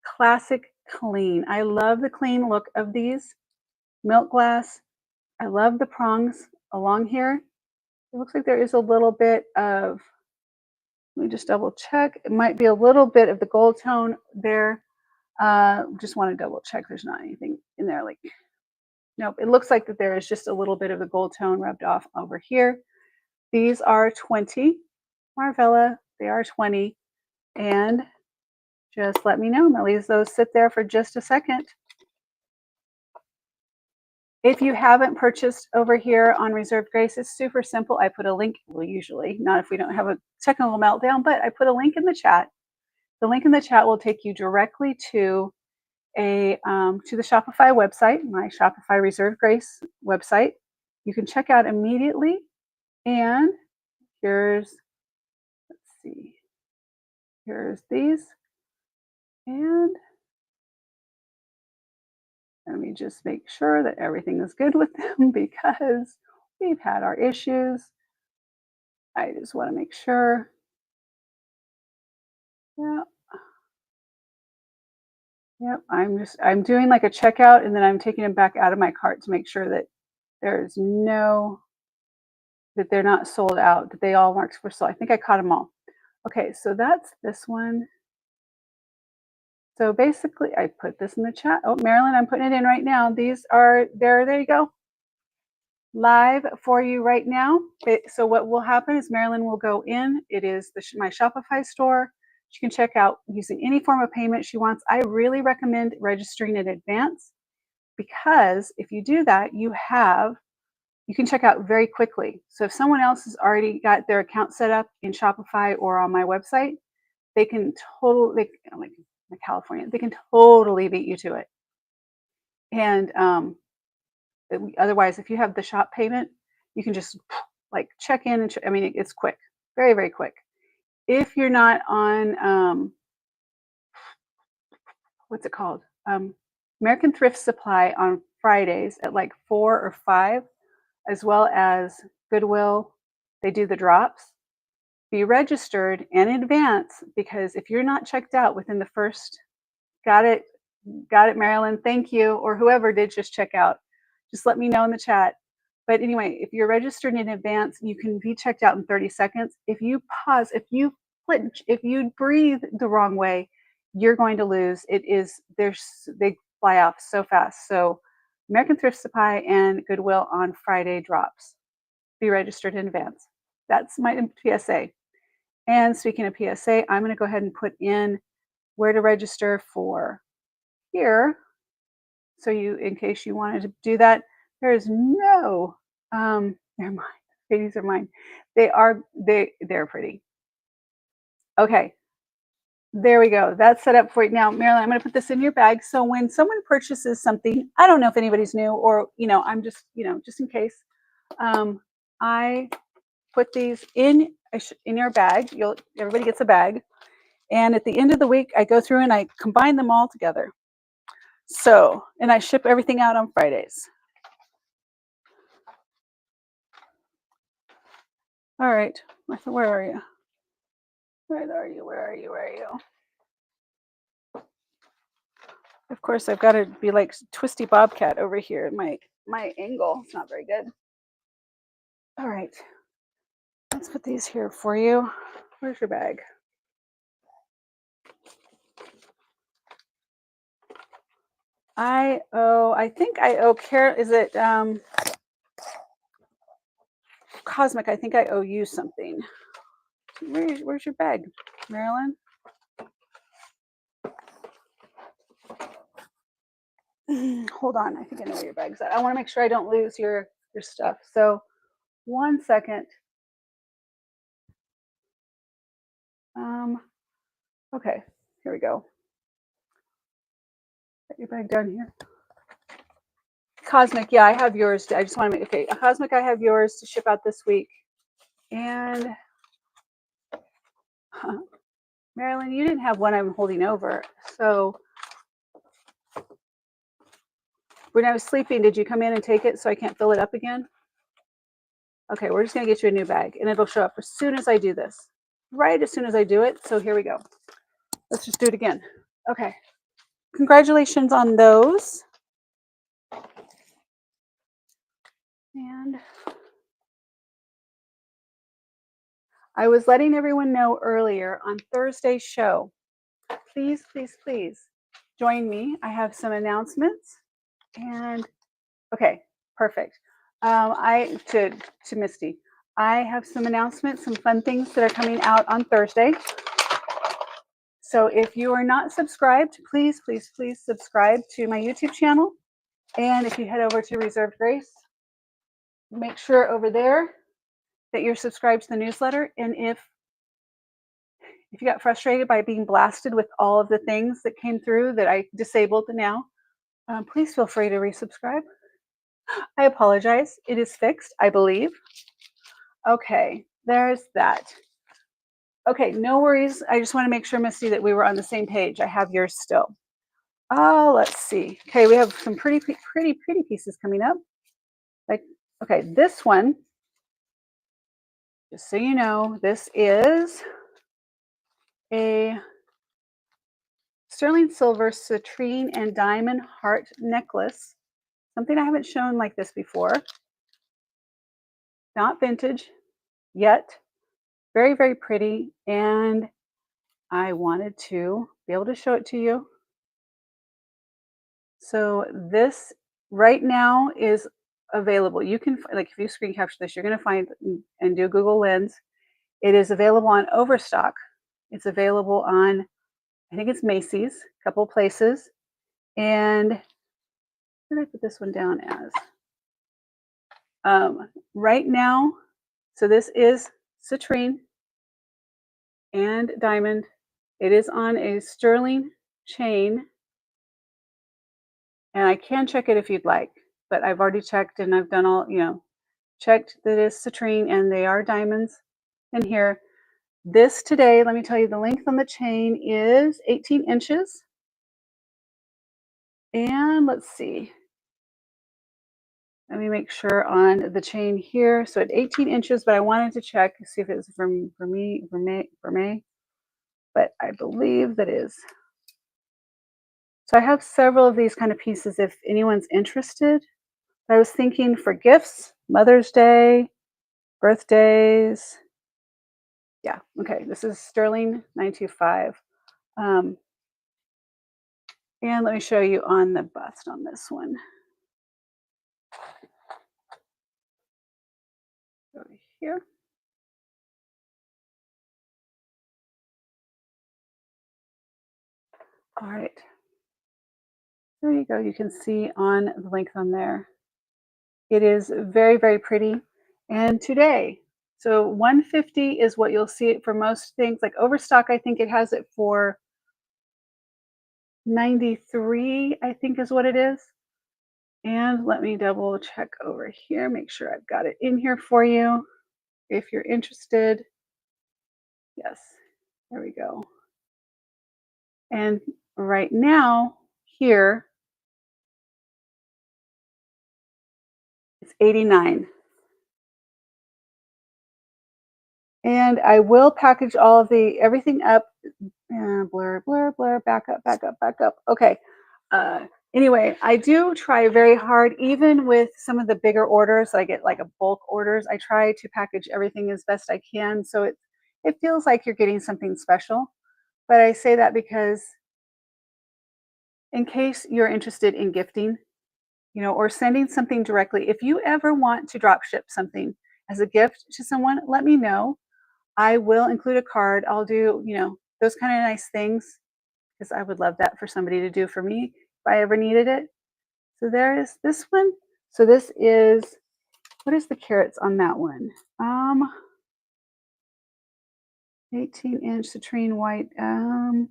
classic, clean. I love the clean look of these. Milk glass. I love the prongs along here. It looks like there is a little bit of, let me just double check. It might be a little bit of the gold tone there. Just want to double check there's not anything in there. Like, nope, it looks like that there is just a little bit of the gold tone rubbed off over here. These are 20 Marvella. They are 20. And just let me know. I'm going to leave those sit there for just a second. If you haven't purchased over here on Reserved Grace, it's super simple. I put a link, well, usually, not if we don't have a technical meltdown, but I put a link in the chat. The link in the chat will take you directly to to the Shopify website, my Shopify Reserved Grace website. You can check out immediately. And here's, let's see, here's these. And let me just make sure that everything is good with them because we've had our issues. I just want to make sure. Yeah. Yep. I'm doing like a checkout and then I'm taking them back out of my cart to make sure that there's no, that they're not sold out, that they all marked for sold. I think I caught them all. Okay, so that's this one. So basically, I put this in the chat. Oh, Marilyn, I'm putting it in right now. These are there. There you go. Live for you right now. So what will happen is Marilyn will go in. It is my Shopify store. She can check out using any form of payment she wants. I really recommend registering in advance because if you do that, you can check out very quickly. So if someone else has already got their account set up in Shopify or on my website, they can totally, like California, they can totally beat you to it. And otherwise, if you have the shop payment, you can just like check in and I mean, it's quick, very, very quick. If you're not on, what's it called? American Thrift Supply on Fridays at like 4 or 5, as well as Goodwill, they do the drops. Be registered in advance because if you're not checked out within the first, got it, Marilyn, thank you, or whoever did just check out, just let me know in the chat. But anyway, if you're registered in advance, you can be checked out in 30 seconds. If you pause, if you flinch, if you breathe the wrong way, you're going to lose. They fly off so fast. So American Thrift Supply and Goodwill on Friday drops. Be registered in advance. That's my PSA. And speaking of PSA, I'm going to go ahead and put in where to register for here. So in case you wanted to do that, there is no, they're mine. These are mine. They're pretty. Okay. There we go. That's set up for you. Now, Marilyn, I'm going to put this in your bag. So when someone purchases something, I don't know if anybody's new or, I'm just, just in case, I put these in your bag. Everybody gets a bag. And at the end of the week, I go through and I combine them all together. So, and I ship everything out on Fridays. All right, Martha, where are you? Where are you? Of course, I've got to be like Twisty Bobcat over here. My angle is not very good. All right, let's put these here for you. Where's your bag? I think I owe is it Cosmic? I think I owe you something. Where's your bag, Marilyn? Hold on, I think I know where your bag's at. I want to make sure I don't lose your stuff. So 1 second. Okay, here we go. Get your bag down here. Cosmic, yeah, I have yours. I just want to make, okay, Cosmic, I have yours to ship out this week. And Marilyn, you didn't have one I'm holding over. So When I was sleeping, did you come in and take it so I can't fill it up again? Okay, we're just gonna get you a new bag and it'll show up as soon as I do this. Right as soon as I do it. So here we go. Let's just do it again. Okay. Congratulations on those. And I was letting everyone know earlier on Thursday's show. Please, please, please join me. I have some announcements. And okay, perfect. To Misty, I have some announcements, some fun things that are coming out on Thursday. So if you are not subscribed, please, please, please subscribe to my YouTube channel. And if you head over to Reserved Grace, make sure over there that you're subscribed to the newsletter. And if you got frustrated by being blasted with all of the things that came through that I disabled now, please feel free to resubscribe. I apologize. It is fixed, I believe. Okay, there's that. Okay, no worries. I just want to make sure, Misty, that we were on the same page. I have yours still. Oh, let's see. Okay, we have some pretty pieces coming up. Like, okay, this one, just so you know, this is a sterling silver citrine and diamond heart necklace. Something I haven't shown like this before. Not vintage yet. Very, very pretty. And I wanted to be able to show it to you. So this right now is available. You can, like, if you screen capture this, you're going to find and do Google Lens. It is available on Overstock. It's available on, I think it's Macy's, a couple places. And what did I put this one down as? Right now, so this is citrine and diamond. It is on a sterling chain. And I can check it if you'd like, but I've already checked and I've done all, checked that it's citrine and they are diamonds in here. This today, let me tell you, the length on the chain is 18 inches. And let's see. Let me make sure on the chain here. So at 18 inches, but I wanted to check to see if it was for me. But I believe that is. So I have several of these kind of pieces if anyone's interested. I was thinking for gifts, Mother's Day, birthdays. Yeah, okay, this is sterling 925. And let me show you on the bust on this one. Over here. All right. There you go. You can see on the length on there. It is very, very pretty. And today, so 150 is what you'll see it for most things. Like Overstock, I think it has it for 93, I think is what it is. And let me double check over here, make sure I've got it in here for you if you're interested. Yes, there we go. And right now, here, it's 89. And I will package all of everything up. Blur, blur, blur, back up, back up, back up. Okay. Anyway, I do try very hard, even with some of the bigger orders. I get like a bulk orders. I try to package everything as best I can, so it feels like you're getting something special. But I say that because in case you're interested in gifting, or sending something directly, if you ever want to drop ship something as a gift to someone, let me know. I will include a card. I'll do, those kind of nice things because I would love that for somebody to do for me if I ever needed it. So there is this one. So this is, what is the carats on that one? 18-inch citrine white. Yeah,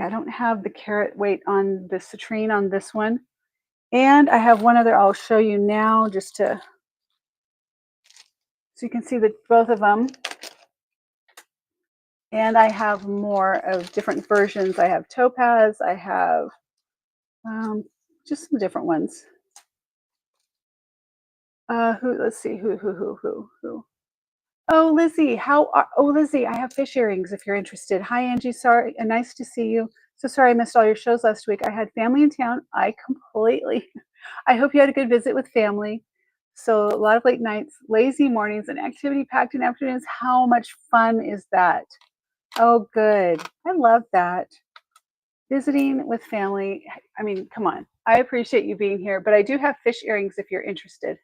I don't have the carat weight on the citrine on this one. And I have one other I'll show you now just to, so you can see that both of them. And I have more of different versions. I have topaz, I have just some different ones. Let's see, who? Oh, Lizzie, Lizzie, I have fish earrings if you're interested. Hi, Angie. Sorry, nice to see you. So sorry I missed all your shows last week. I had family in town. I hope you had a good visit with family. So a lot of late nights, lazy mornings, and activity packed in afternoons. How much fun is that? Oh, good. I love that. Visiting with family. I mean, come on. I appreciate you being here, but I do have fish earrings if you're interested.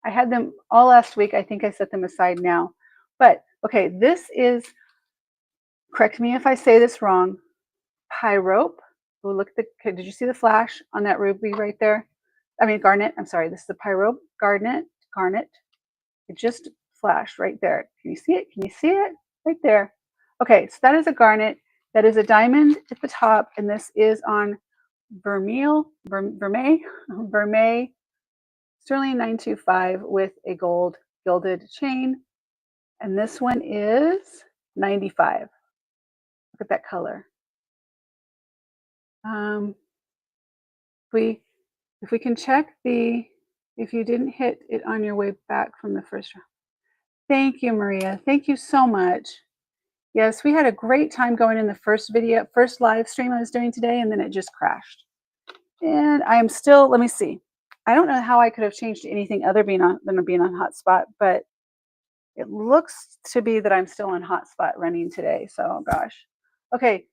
I had them all last week. I think I set them aside now. But okay, this is, correct me if I say this wrong, pyrope. Oh, look at the, did you see the flash on that ruby right there? I mean, garnet. I'm sorry. This is the pyrope garnet. It just flashed right there. Can you see it? Can you see it? Right there. Okay, so that is a garnet. That is a diamond at the top, and this is on vermeil, vermeil sterling 925 with a gold gilded chain. And this one is 95. Look at that color. If we can check if you didn't hit it on your way back from the first round. Thank you, Maria. Thank you so much. Yes, we had a great time going in the first live stream I was doing today, and then it just crashed. And I am still, let me see. I don't know how I could have changed anything other than being on hotspot, but it looks to be that I'm still on hotspot running today. So, gosh. Okay,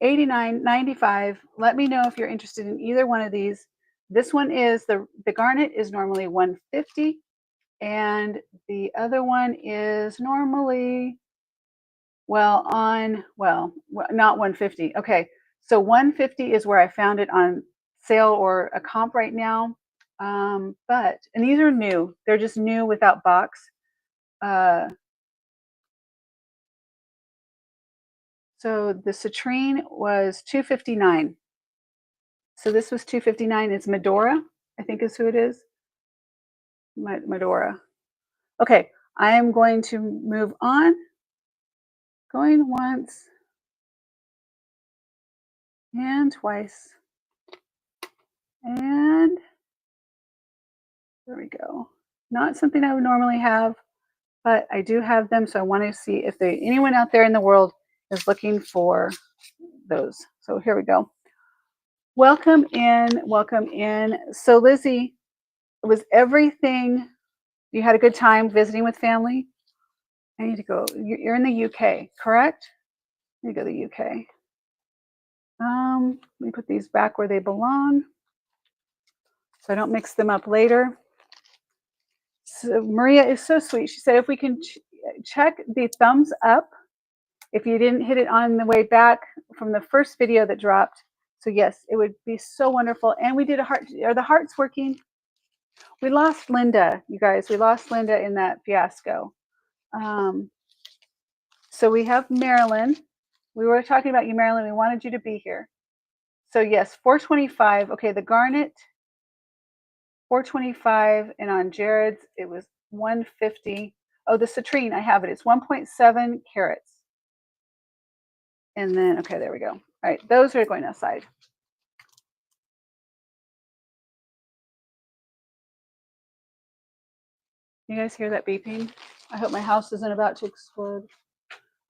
89, 95. Let me know if you're interested in either one of these. This one is the garnet is normally 150, and the other one is normally not 150. Okay, so 150 is where I found it on sale or a comp right now. And these are new. They're just new without box. So the citrine was 259. So this was 259. It's Medora, I think is who it is. Medora. Okay, I am going to move on. Going once and twice. And there we go. Not something I would normally have, but I do have them. So I want to see if anyone out there in the world is looking for those. So here we go. Welcome in, welcome in. So Lizzie, was everything, you had a good time visiting with family? I need to go, you're in the UK, correct? Let me go to the UK. Let me put these back where they belong so I don't mix them up later. So Maria is so sweet. She said if we can check the thumbs up if you didn't hit it on the way back from the first video that dropped. So yes, it would be so wonderful. And we did a heart. Are the hearts working? We lost Linda, you guys. We lost Linda in that fiasco. So we have Marilyn. We were talking about you, Marilyn. We wanted you to be here. So yes, 425. Okay, the garnet, 425, and on Jared's it was 150. Oh, the citrine, I have it. It's 1.7 carats. And then, okay, there we go. All right, those are going outside. You guys hear that beeping? I hope my house isn't about to explode.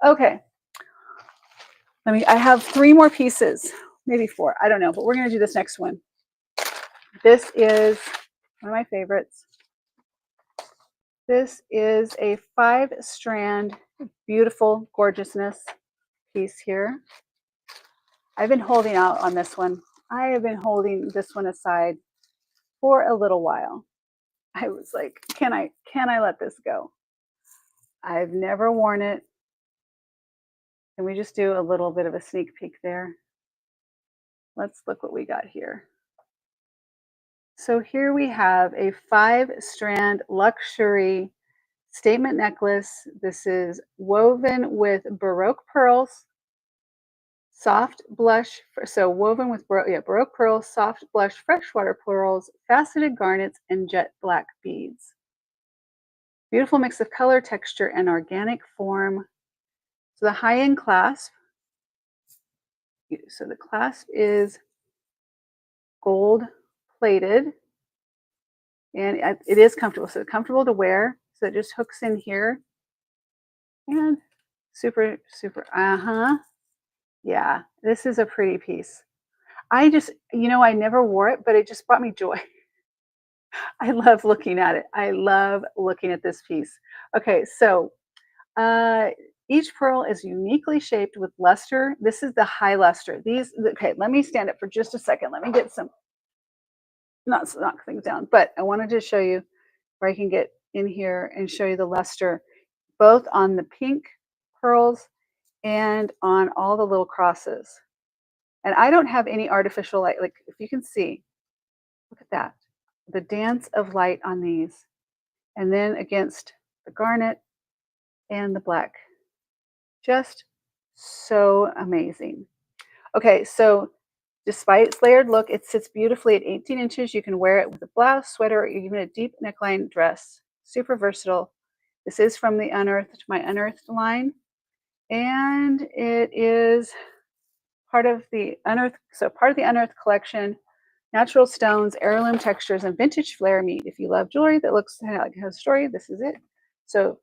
Okay. I have 3 more pieces, maybe 4. I don't know, but we're going to do this next one. This is one of my favorites. This is a 5-strand, beautiful gorgeousness piece here. I've been holding out on this one. I have been holding this one aside for a little while. I was like, can I let this go? I've never worn it. Can we just do a little bit of a sneak peek there? Let's look what we got here. So here we have a 5-strand luxury statement necklace. This is woven with Baroque pearls, soft blush, so woven with Baroque pearls, soft blush, freshwater pearls, faceted garnets, and jet black beads. Beautiful mix of color, texture, and organic form. So the high-end clasp. So the clasp is gold plated, and it is comfortable. So comfortable to wear. So it just hooks in here and super, super. Yeah, this is a pretty piece. I just, I never wore it, but it just brought me joy. I love looking at it. I love looking at this piece. Okay, so uh, each pearl is uniquely shaped with luster. This is the high luster. Okay, let me stand up for just a second. Let me get some, not knock things down, but I wanted to show you where I can get in here and show you the luster, both on the pink pearls and on all the little crosses. And I don't have any artificial light. Like if you can see, look at that. The dance of light on these. And then against the garnet and the black. Just so amazing. Okay, so despite its layered look, it sits beautifully at 18 inches. You can wear it with a blouse, sweater, or even a deep neckline dress. Super versatile. This is from the Unearthed, my Unearthed line. And it is part of the Unearthed collection. Natural stones, heirloom textures, and vintage flair meet. If you love jewelry that looks like it has a story, this is it. So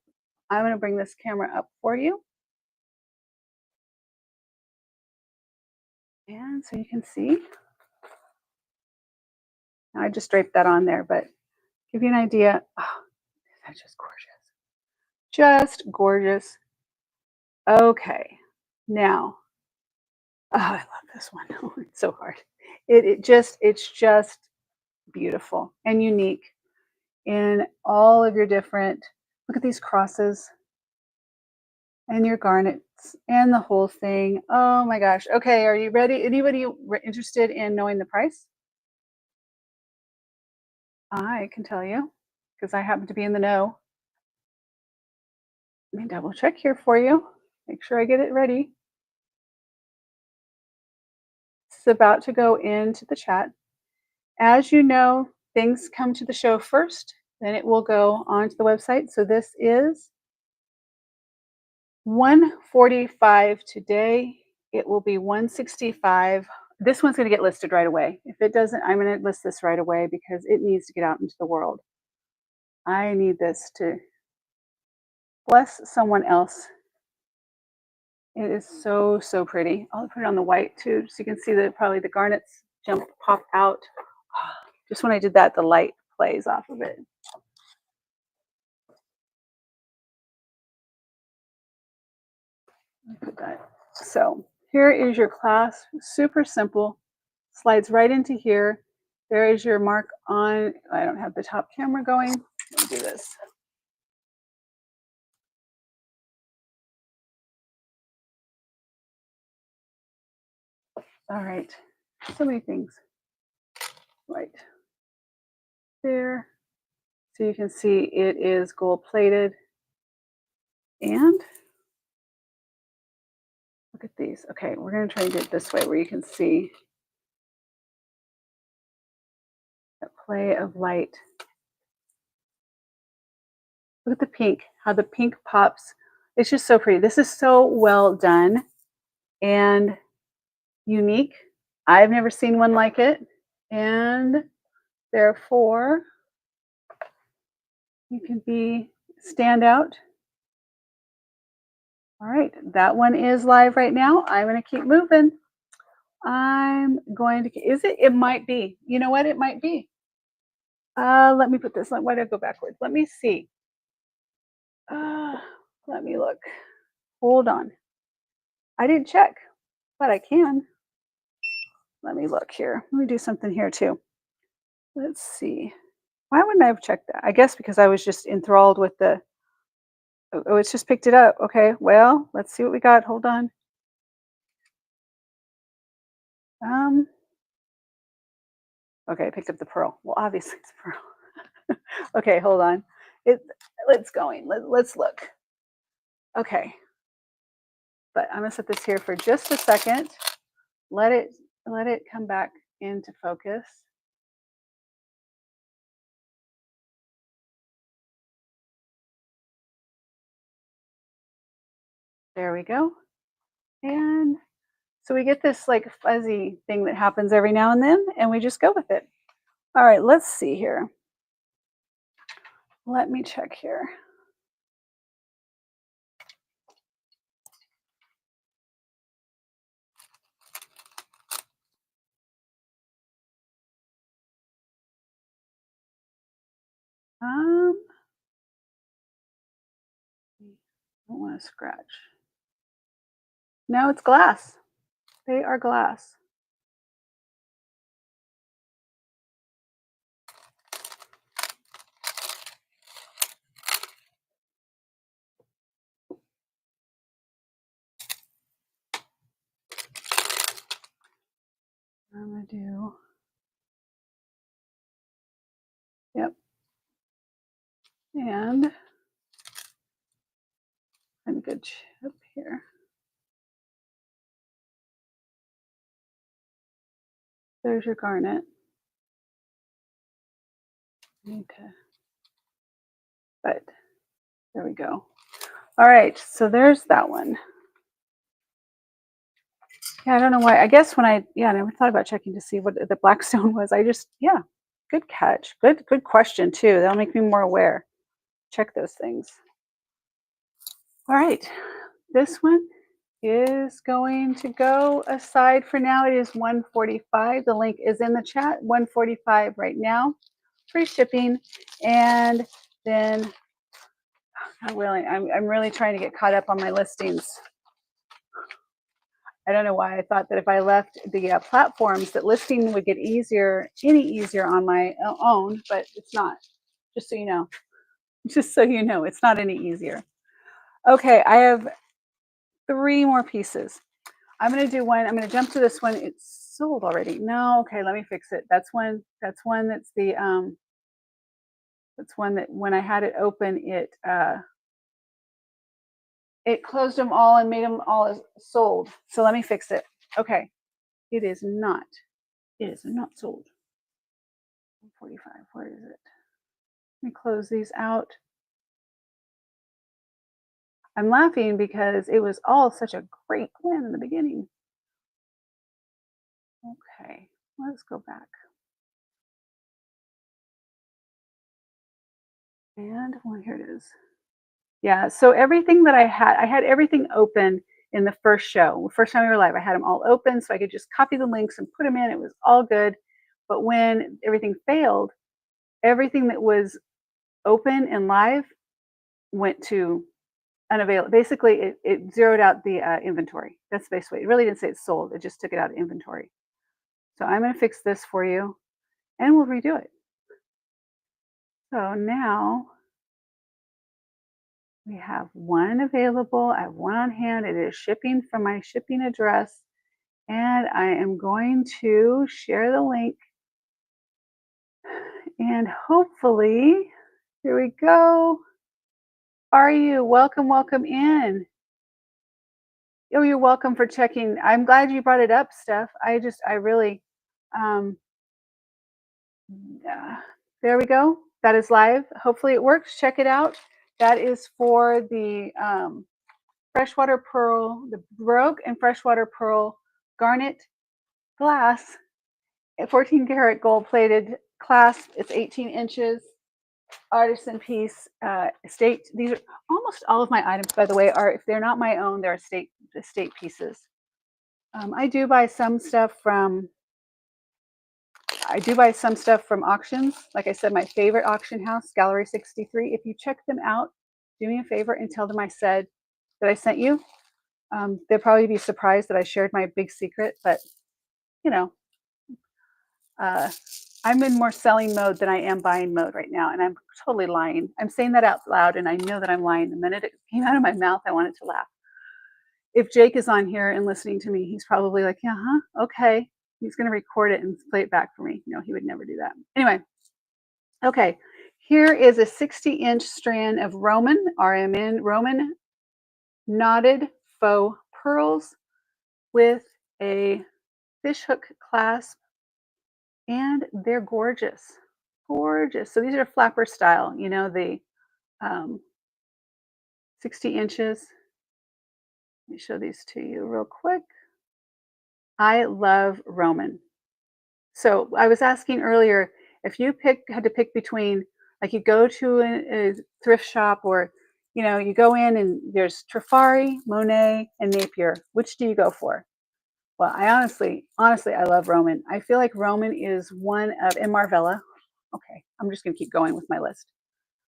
I'm going to bring this camera up for you. And so you can see. I just draped that on there, but give you an idea. Oh, that's just gorgeous. Just gorgeous. Okay. Now, I love this one. Oh, it's so hard. It's just beautiful and unique in all of your different, look at these crosses and your garnets and the whole thing. Oh my gosh. Okay, are you ready? Anybody interested in knowing the price? I can tell you because I happen to be in the know. Let me double check here for you. Make sure I get it ready. It's about to go into the chat. As you know, things come to the show first, then it will go onto the website. So this is 145 today. It will be 165. This one's going to get listed right away. If it doesn't, I'm going to list this right away because it needs to get out into the world. I need this to bless someone else. It is so, so pretty. I'll put it on the white too, so you can see that probably the garnets pop out. Just when I did that, the light plays off of it. Put that. So here is your clasp. Super simple. Slides right into here. There is your mark on. I don't have the top camera going. Let me do this. All right. So many things. Right there. So you can see it is gold plated. And look at these. Okay, we're going to try and do it this way where you can see that play of light. Look at the pink, how the pink pops. It's just so pretty. This is so well done and unique. I've never seen one like it. And therefore, you can stand out. All right, that one is live right now. I'm going to keep moving. It might be. You know what? It might be. Let me put this on. Why did I go backwards? Let me see. Let me look. Hold on. I didn't check, but I can. Let me look here. Let me do something here too. Let's see. Why wouldn't I have checked that? I guess because I was just enthralled with the. Oh, it's just picked it up. Okay, well, let's see what we got. Hold on. Okay, I picked up the pearl. Well, obviously it's pearl. Okay, hold on. It's going. Let's look. Okay, but I'm gonna set this here for just a second. Let it come back into focus. There we go. And So we get this like fuzzy thing that happens every now and then, and we just go with it. All right, let's see here. Let me check here. Um, I don't want to scratch. No, it's glass. They are glass. I'm gonna do, yep, and a good chip here. There's your garnet. Need to, but there we go. All right, so there's that one. Yeah, I don't know why. I guess when I never thought about checking to see what the black stone was. I just good catch. Good question too. That'll make me more aware. Check those things. All right. This one is going to go aside for now. It is 1:45. The link is in the chat. 1:45 right now. Free shipping. And then I'm really trying to get caught up on my listings. I don't know why I thought that if I left the platforms that listing would get any easier on my own, but it's not. Just so you know, it's not any easier. Okay, I have 3 more pieces. I'm going to do one. I'm going to jump to this one. It's sold already. No, okay, let me fix it. That's one. That's one. That's the That's one that when I had it open, it closed them all and made them all sold. So let me fix it. Okay, it is not. It is not sold. 45. Where is it? Let me close these out. I'm laughing because it was all such a great plan in the beginning. Okay, let's go back. And well, here it is. Yeah, so everything that I had everything open in the first show. First time we were live, I had them all open so I could just copy the links and put them in. It was all good. But when everything failed, everything that was open and live went to unavailable. Basically, it zeroed out the inventory. That's basically it. Really didn't say it's sold. It just took it out of inventory. So I'm going to fix this for you, and we'll redo it. So now we have one available. I have one on hand. It is shipping from my shipping address, and I am going to share the link. And hopefully, here we go. Are you welcome? Welcome in. Oh, you're welcome for checking. I'm glad you brought it up, Steph. I really, um, there we go. That is live. Hopefully it works. Check it out. That is for the freshwater pearl, the Baroque and freshwater pearl garnet glass, 14 karat gold plated clasp. It's 18 inches. Artisan piece, estate. These are almost all of my items, by the way, are if they're not my own, they're estate pieces. I do buy some stuff from auctions. Like I said, my favorite auction house, Gallery 63. If you check them out, do me a favor and tell them I said that I sent you. They'll probably be surprised that I shared my big secret, but you know, I'm in more selling mode than I am buying mode right now, and I'm totally lying. I'm saying that out loud, and I know that I'm lying. The minute it came out of my mouth, I wanted to laugh. If Jake is on here and listening to me, he's probably like, yeah, huh? Okay. He's going to record it and play it back for me. No, he would never do that. Anyway, okay. Here is a 60-inch strand of RMN, Roman knotted faux pearls with a fishhook clasp, and they're gorgeous. Gorgeous. So these are flapper style, the 60 inches. Let me show these to you real quick. I love Roman. So I was asking earlier if you had to pick between, like, you go to a thrift shop, or you go in and there's Trifari, Monet, and Napier. Which do you go for? Well, I honestly, I love Roman. I feel like Roman is one of, and Marvella. Okay, I'm just going to keep going with my list.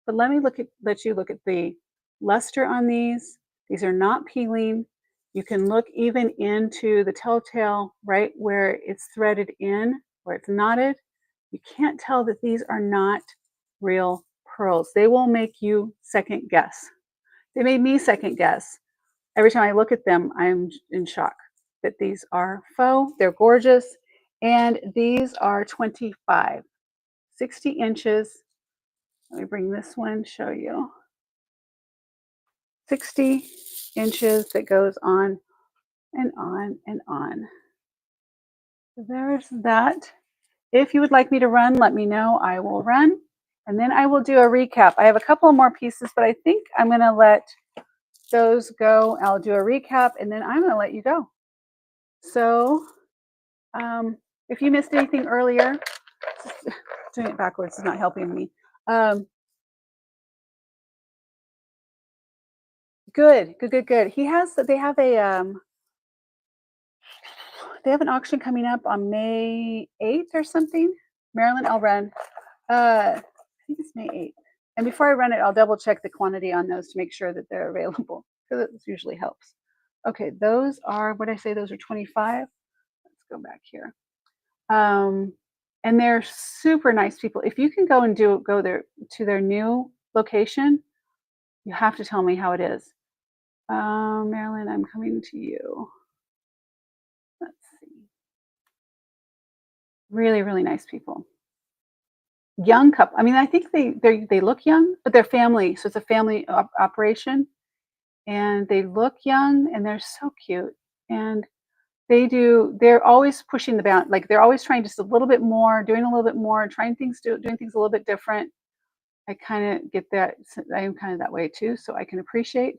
But let you look at the luster on these. These are not peeling. You can look even into the telltale, right where it's threaded in, where it's knotted. You can't tell that these are not real pearls. They will make you second guess. They made me second guess. Every time I look at them, I'm in shock that these are faux. They're gorgeous. And these are 25, 60 inches. Let me bring this one, show you. 60 inches that goes on and on and on. So there's that. If you would like me to run, let me know. I will run. And then I will do a recap. I have a couple more pieces, but I think I'm going to let those go. I'll do a recap, and then I'm going to let you go. So if you missed anything earlier, doing it backwards is not helping me. Good. They have an auction coming up on May 8th or something. Maryland, I'll run. I think it's May 8th. And before I run it, I'll double check the quantity on those to make sure that they're available, because it usually helps. Okay, those are, what did I say, those are 25. Let's go back here. And they're super nice people. If you can go there to their new location, you have to tell me how it is. Marilyn, I'm coming to you. Let's see. Really, really nice people. Young couple. I mean, I think they look young, but they're family, so it's a family operation, and they look young, and they're so cute. And they're always pushing the bound, like they're always trying just a little bit more, doing a little bit more, doing things a little bit different. I kind of get that. I am kind of that way too, so I can appreciate.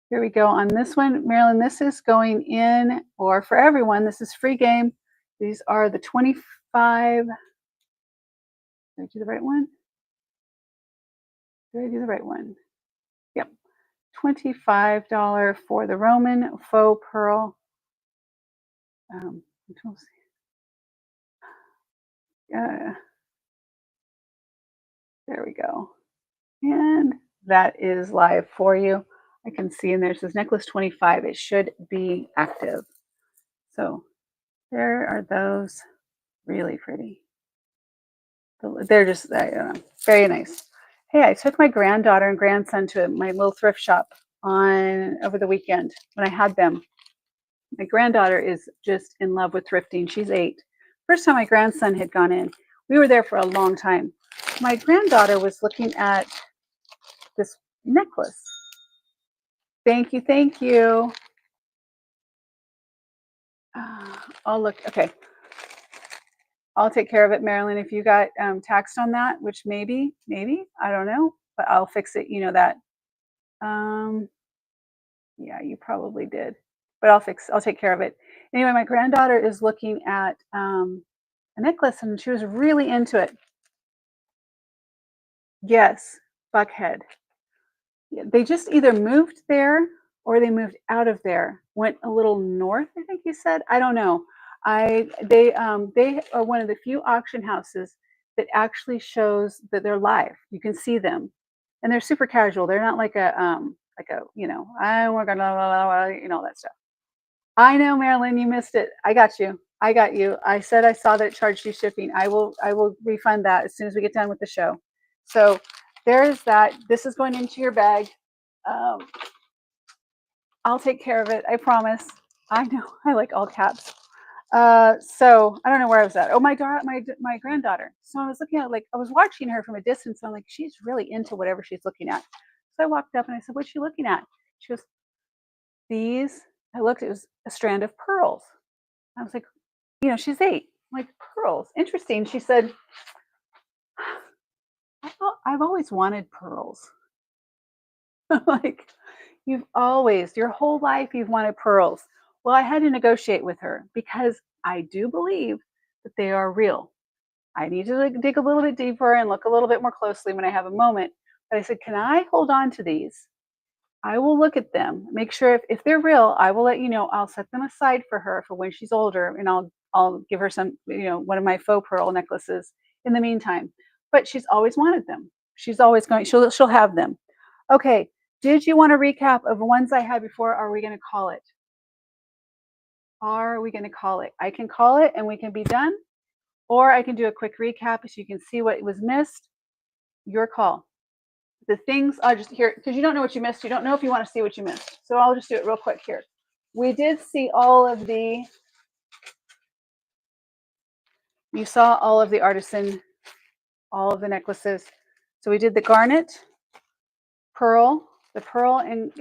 Here we go on this one, Marilyn. This is going in, or for everyone, this is free game. These are the 25. Did I do the right one? Did I do the right one? Yep. $25 for the Roman faux pearl. There we go. And that is live for you. I can see in there, it says necklace 25. It should be active. So there are those. Really pretty. They're just, I don't know, very nice. Hey, I took my granddaughter and grandson to my little thrift shop over the weekend when I had them. My granddaughter is just in love with thrifting. She's 8. First time my grandson had gone in. We were there for a long time. My granddaughter was looking at this necklace. Thank you, thank you. I'll look, okay. I'll take care of it, Marilyn. If you got taxed on that, which maybe, I don't know, but I'll fix it. You know that. Yeah, you probably did, but I'll take care of it. Anyway, my granddaughter is looking at a necklace, and she was really into it. Yes, Buckhead. Yeah, they just either moved there or they moved out of there. Went a little north, I think you said. I don't know. They are one of the few auction houses that actually shows that they're live. You can see them, and they're super casual. They're not like a I want to all that stuff. I know, Marilyn, you missed it. I got you. I got you. I said I saw that it charged you shipping. I will refund that as soon as we get done with the show. So there is that. This is going into your bag. I'll take care of it. I promise. I know. I like all caps. So I don't know where I was at. Oh, my granddaughter. So I was looking at, like, I was watching her from a distance. And I'm like, she's really into whatever she's looking at. So I walked up and I said, what's she looking at? She goes, these. I looked, it was a strand of pearls. I was like, she's 8. I'm like, pearls. Interesting. She said, I've always wanted pearls. Like, your whole life, you've wanted pearls. Well, I had to negotiate with her because I do believe that they are real. I need to like, dig a little bit deeper and look a little bit more closely when I have a moment. But I said, can I hold on to these? I will look at them, make sure if they're real, I will let you know. I'll set them aside for her for when she's older, and I'll give her some, one of my faux pearl necklaces in the meantime. But she's always wanted them. She's always going. She'll have them. Okay. Did you want a recap of the ones I had before? Or are we going to call it? Are we going to call it? I can call it and we can be done, or I can do a quick recap so you can see what was missed. Your call. The things are just here because you don't know what you missed. You don't know if you want to see what you missed. So I'll just do it real quick here. We did see you saw all of the artisan, all of the necklaces. So we did the garnet, pearl, the pearl and,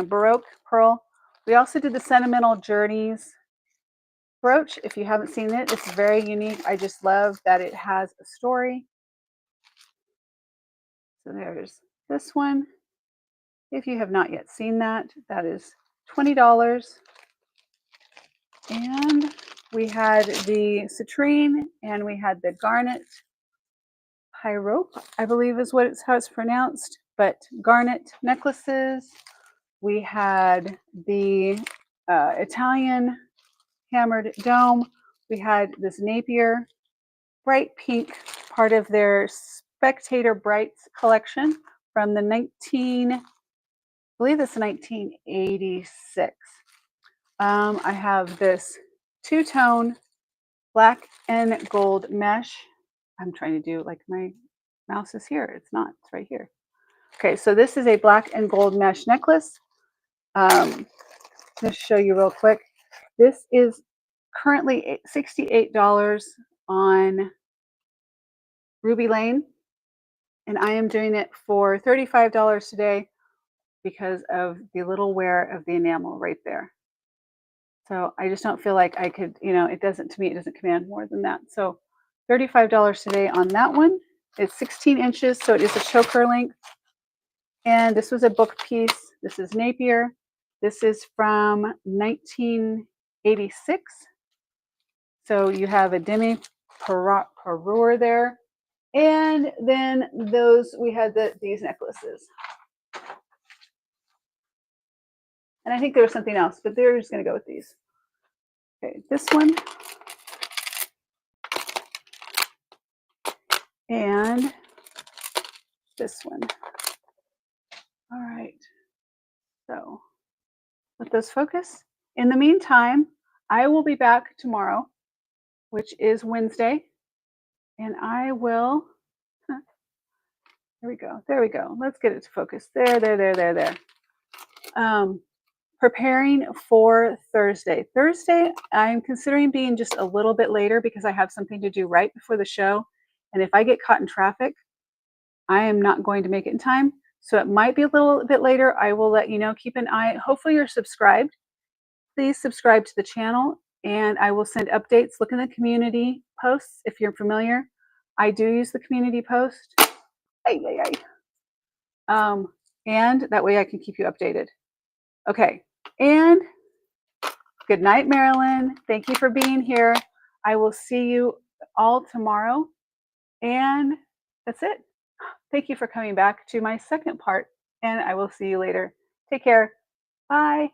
Baroque pearl. We also did the Sentimental Journeys brooch. If you haven't seen it, it's very unique. I just love that it has a story. So there's this one. If you have not yet seen that, that is $20. And we had the citrine and we had the garnet pyrope, I believe is how it's pronounced, but garnet necklaces. We had the Italian hammered dome. We had this Napier bright pink, part of their Spectator Brights collection from the I believe it's 1986. I have this two-tone black and gold mesh. I'm trying to do like my mouse is here. It's not. It's right here. Okay, so this is a black and gold mesh necklace. Just show you real quick. This is currently $68 on Ruby Lane, and I am doing it for $35 today because of the little wear of the enamel right there. So I just don't feel like I could, it doesn't, to me, it doesn't command more than that. So $35 today on that one. It's 16 inches, so it is a choker length. And this was a book piece. This is Napier. This is from 1986. So you have a demi parure there. And then we had these necklaces. And I think there was something else, but they're just going to go with these. Okay, this one. And this one. All right. So let those focus. In the meantime, I will be back tomorrow, which is Wednesday. And I will, there we go. There we go. Let's get it to focus. There. Preparing for Thursday. Thursday, I'm considering being just a little bit later because I have something to do right before the show. And if I get caught in traffic, I am not going to make it in time. So it might be a little bit later. I will let you know. Keep an eye. Hopefully you're subscribed. Please subscribe to the channel and I will send updates. Look in the community posts if you're familiar. I do use the community post. And that way I can keep you updated. Okay. And good night, Marilyn. Thank you for being here. I will see you all tomorrow. And that's it. Thank you for coming back to my second part, and I will see you later. Take care. Bye.